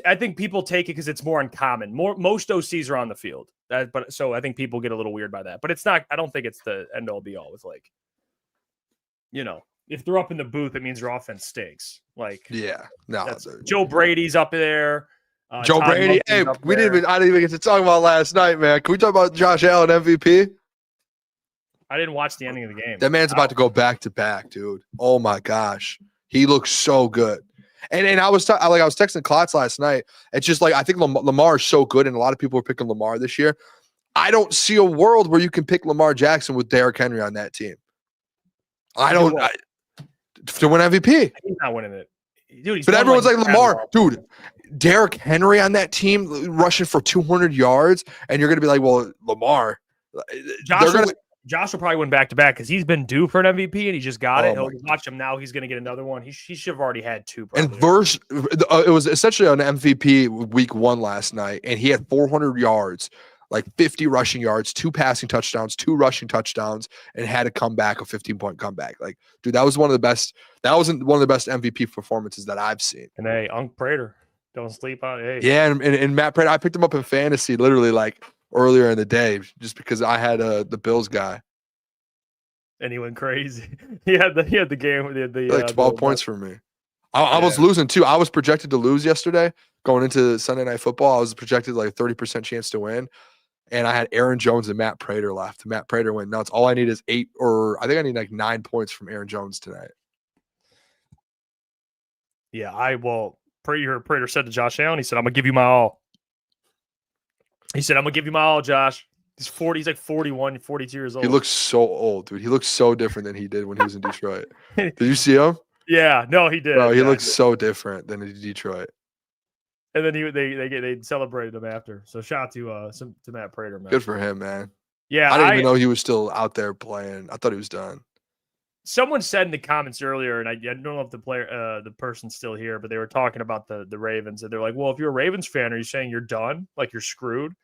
Speaker 5: I think people take it because it's more uncommon. Most OCs are on the field. So I think people get a little weird by that. But it's not, I don't think it's the end all be all with, like, if they're up in the booth, it means your offense stinks. Like,
Speaker 1: yeah, no.
Speaker 5: Joe Brady's up there.
Speaker 1: Joe
Speaker 5: Todd
Speaker 1: Brady. Hey, I didn't even get to talk about last night, man. Can we talk about Josh Allen MVP?
Speaker 5: I didn't watch the ending of the game.
Speaker 1: That man's about to go back to back, dude. Oh my gosh. He looks so good. And I was texting Klotz last night. It's just like, I think Lamar is so good, and a lot of people are picking Lamar this year. I don't see a world where you can pick Lamar Jackson with Derrick Henry on that team. To win MVP.
Speaker 5: He's not winning it. Dude,
Speaker 1: but everyone's like Lamar. Dude, Derrick Henry on that team rushing for 200 yards, and you're going to be like, well, Lamar.
Speaker 5: Josh will probably win back-to-back because he's been due for an MVP and he just got it. He'll watch him now. He's going to get another one. He should have already had two. Probably.
Speaker 1: And it was essentially on MVP week 1 last night, and he had 400 yards, like 50 rushing yards, 2 passing touchdowns, 2 rushing touchdowns, and had a comeback, a 15-point comeback. Like, dude, that was one of the best. That wasn't one of the best MVP performances that I've seen.
Speaker 5: And hey, Unc Prater, don't sleep on it. Hey.
Speaker 1: Yeah, and Matt Prater, I picked him up in fantasy literally like earlier in the day just because I had the Bills guy.
Speaker 5: And he went crazy. He had the game.
Speaker 1: Like 12 points for me. I was losing too. I was projected to lose yesterday going into Sunday Night Football. I was projected like a 30% chance to win. And I had Aaron Jones and Matt Prater left. Matt Prater went nuts. All I need is 8, or I think I need like 9 points from Aaron Jones tonight.
Speaker 5: Yeah, Prater said to Josh Allen, he said, I'm going to give you my all. He said, I'm going to give you my all, Josh. He's like 41, 42 years old.
Speaker 1: He looks so old, dude. He looks so different than he did when he was in Detroit. Did you see him?
Speaker 5: Yeah, no, he did.
Speaker 1: Bro, he looks so different than in Detroit.
Speaker 5: And then they celebrated him after. So shout out to Matt Prater, man.
Speaker 1: Good for him, man.
Speaker 5: Yeah,
Speaker 1: I didn't even know he was still out there playing. I thought he was done.
Speaker 5: Someone said in the comments earlier, and I don't know if the person's still here, but they were talking about the Ravens, and they're like, "Well, if you're a Ravens fan, are you saying you're done? Like you're screwed?"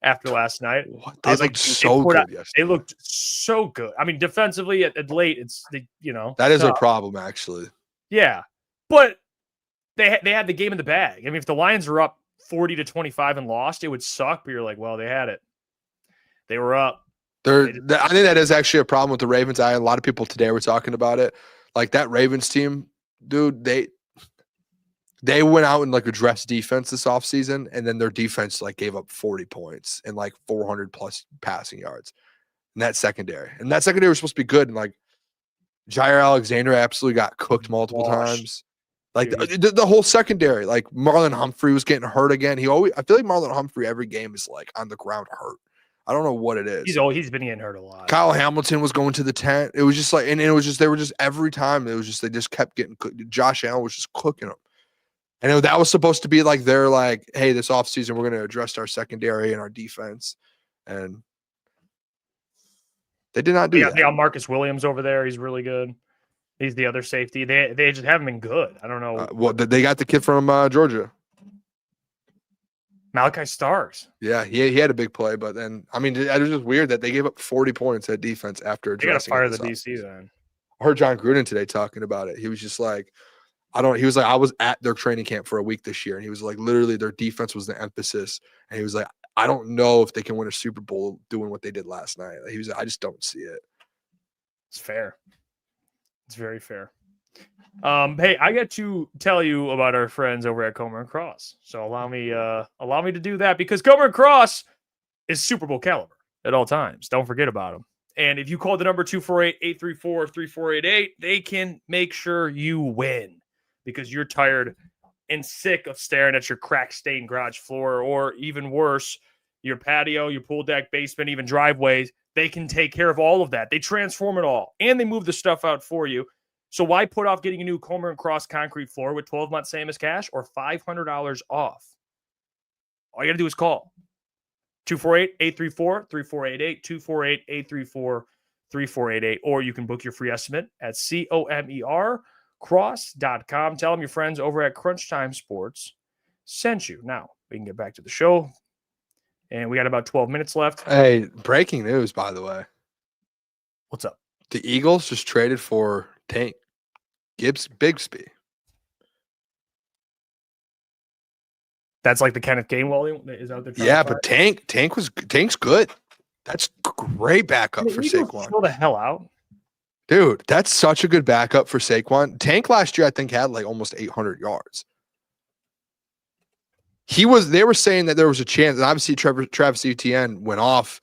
Speaker 5: After last night,
Speaker 1: they looked so good yesterday.
Speaker 5: They looked so good. I mean, defensively at late,
Speaker 1: that is a problem actually.
Speaker 5: Yeah, but they had the game in the bag. I mean, if the Lions were up 40-25 and lost, it would suck. But you're like, well, they had it. They were up.
Speaker 1: I think that is actually a problem with the Ravens. A lot of people today were talking about it. Like that Ravens team, dude, they went out and like addressed defense this offseason, and then their defense like gave up 40 points and like 400 plus passing yards. in that secondary. And that secondary was supposed to be good. And like Jair Alexander absolutely got cooked multiple times. Like the whole secondary, like Marlon Humphrey was getting hurt again. I feel like Marlon Humphrey every game is like on the ground hurt. I don't know what it is.
Speaker 5: He's been getting hurt a lot.
Speaker 1: Kyle Hamilton was going to the tent. It was just like, and it was just, they were just every time it was just, they just kept getting cooked. Josh Allen was just cooking them. And that was supposed to be like, they're like, hey, this offseason, we're going to address our secondary and our defense. And they did not do that.
Speaker 5: They got Marcus Williams over there. He's really good. He's the other safety. They just haven't been good. I don't know.
Speaker 1: Well, they got the kid from Georgia.
Speaker 5: Malachi Starks.
Speaker 1: Yeah, he had a big play, but then, I mean, it was just weird that they gave up 40 points at defense after addressing.
Speaker 5: They got to fire the DC then.
Speaker 1: I heard John Gruden today talking about it. He was just like, he was like, I was at their training camp for a week this year. And he was like, literally, their defense was the emphasis. And he was like, I don't know if they can win a Super Bowl doing what they did last night. He was like, I just don't see it.
Speaker 5: It's fair. It's very fair. Hey, I got to tell you about our friends over at Comer and Cross. So allow me to do that because Comer and Cross is Super Bowl caliber at all times. Don't forget about them. And if you call the number 248-834-3488, they can make sure you win because you're tired and sick of staring at your crack-stained garage floor or even worse, your patio, your pool deck, basement, even driveways. They can take care of all of that. They transform it all, and they move the stuff out for you. So why put off getting a new Comer and Cross concrete floor with 12 months same as cash or $500 off? All you got to do is call 248-834-3488, 248-834-3488, or you can book your free estimate at comercross.com. Tell them your friends over at Crunch Time Sports sent you. Now, we can get back to the show. And we got about 12 minutes left.
Speaker 1: Hey, breaking news, by the way.
Speaker 5: What's up?
Speaker 1: The Eagles just traded for Tank Bigsby.
Speaker 5: That's like the Kenneth Gainwell is out there.
Speaker 1: Yeah, but Tank's good. That's great backup for Saquon.
Speaker 5: Chill the hell out.
Speaker 1: Dude, that's such a good backup for Saquon. Tank last year, I think, had like almost 800 yards. They were saying that there was a chance, and obviously Travis Etienne went off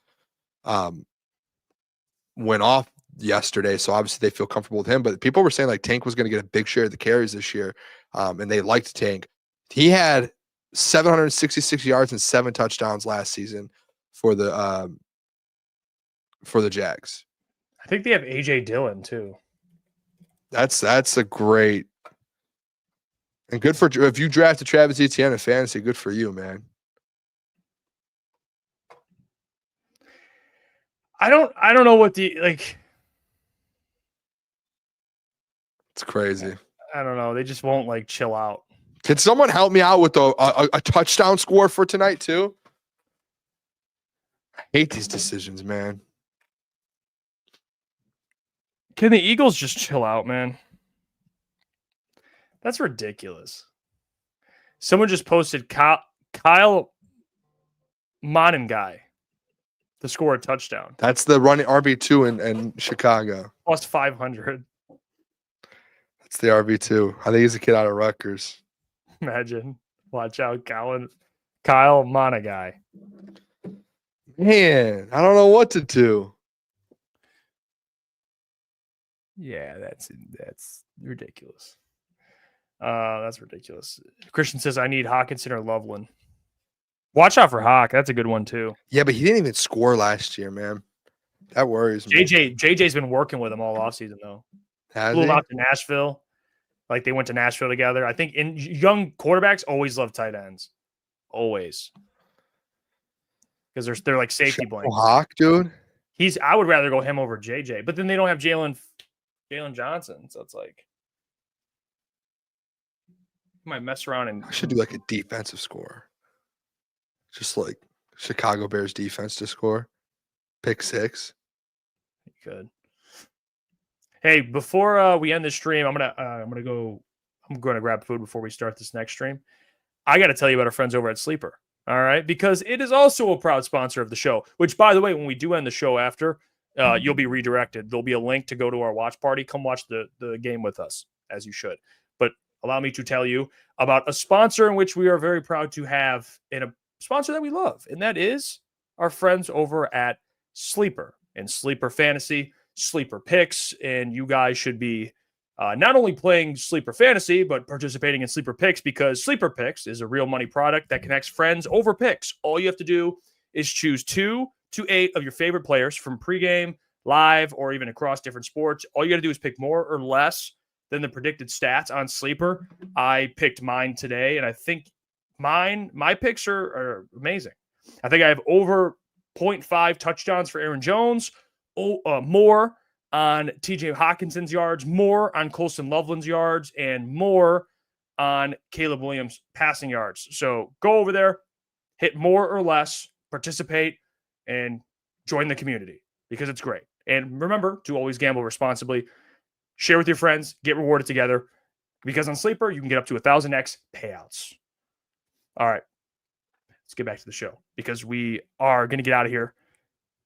Speaker 1: yesterday, so obviously they feel comfortable with him. But people were saying like Tank was going to get a big share of the carries this year, and they liked Tank. He had 766 yards and 7 touchdowns last season for the Jags.
Speaker 5: I think they have AJ Dillon too.
Speaker 1: That's a great. And good for if you drafted Travis Etienne in fantasy, good for you, man.
Speaker 5: I don't know what it's
Speaker 1: crazy.
Speaker 5: I don't know. They just won't like chill out.
Speaker 1: Can someone help me out with a touchdown score for tonight too? I hate these decisions, man.
Speaker 5: Can the Eagles just chill out, man? That's ridiculous. Someone just posted Kyle Monengai to score a touchdown.
Speaker 1: That's the running RB2 in Chicago.
Speaker 5: Plus 500.
Speaker 1: That's the RB2. I think he's a kid out of Rutgers.
Speaker 5: Imagine. Watch out, Kyle Monengai.
Speaker 1: Man, I don't know what to do.
Speaker 5: Yeah, that's ridiculous. That's ridiculous. Christian says, I need Hawkinson or Loveland. Watch out for Hawk. That's a good one, too.
Speaker 1: Yeah, but he didn't even score last year, man. That worries me.
Speaker 5: JJ's been working with him all offseason, though. Flew him out to Nashville. Like, they went to Nashville together. I think young quarterbacks always love tight ends. Always. Because they're like safety blankets.
Speaker 1: Hawk, dude?
Speaker 5: I would rather go him over JJ. But then they don't have Jalen Johnson. So it's like, might mess around and
Speaker 1: I should do like a defensive score. Just like Chicago Bears defense to score. Pick 6.
Speaker 5: You could. Hey, before we end this stream, I'm gonna grab food before we start this next stream. I got to tell you about our friends over at Sleeper. All right, because it is also a proud sponsor of the show. Which, by the way, when we do end the show after, you'll be redirected. There'll be a link to go to our watch party. Come watch the game with us, as you should. But allow me to tell you about a sponsor in which we are very proud to have, and a sponsor that we love, and that is our friends over at Sleeper. in Sleeper Fantasy, Sleeper Picks, and you guys should be not only playing Sleeper Fantasy, but participating in Sleeper Picks, because Sleeper Picks is a real money product that connects friends over picks. All you have to do is choose 2 to 8 of your favorite players from pregame, live, or even across different sports. All you got to do is pick more or less than the predicted stats on Sleeper. I picked mine today, and I think my picks are amazing. I think I have over 0.5 touchdowns for Aaron Jones, more on TJ Hawkinson's yards, more on Colston Loveland's yards, and more on Caleb Williams' passing yards. So go over there, hit more or less, participate, and join the community because it's great. And remember to always gamble responsibly. Share with your friends, get rewarded together, because on Sleeper, you can get up to 1,000x payouts. All right, let's get back to the show because we are going to get out of here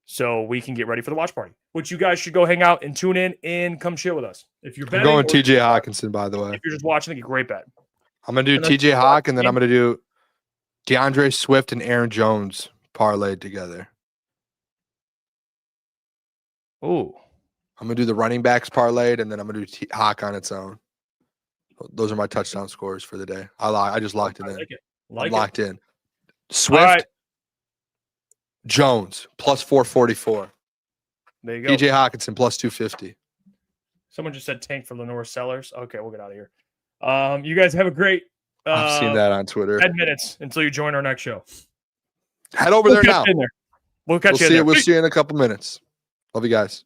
Speaker 5: so we can get ready for the watch party, which you guys should go hang out and tune in and come chill with us. If you're betting,
Speaker 1: I'm going TJ Hawkinson, by the way.
Speaker 5: If you're just watching, a great bet.
Speaker 1: I'm going to do TJ Hawk, and then I'm going to do DeAndre Swift and Aaron Jones parlayed together.
Speaker 5: Oh,
Speaker 1: I'm going to do the running backs parlayed, and then I'm going to do Hawk on its own. Those are my touchdown scores for the day. I just locked it in. I'm locked in. Swift,
Speaker 5: right.
Speaker 1: Jones, plus 444.
Speaker 5: There you go.
Speaker 1: TJ Hawkinson, plus 250.
Speaker 5: Someone just said tank for Lenore Sellers. Okay, we'll get out of here. You guys have a great
Speaker 1: I've seen that on Twitter.
Speaker 5: 10 minutes until you join our next show.
Speaker 1: Head over there now.
Speaker 5: We'll catch you in there.
Speaker 1: We'll see you in a couple minutes. Love you guys.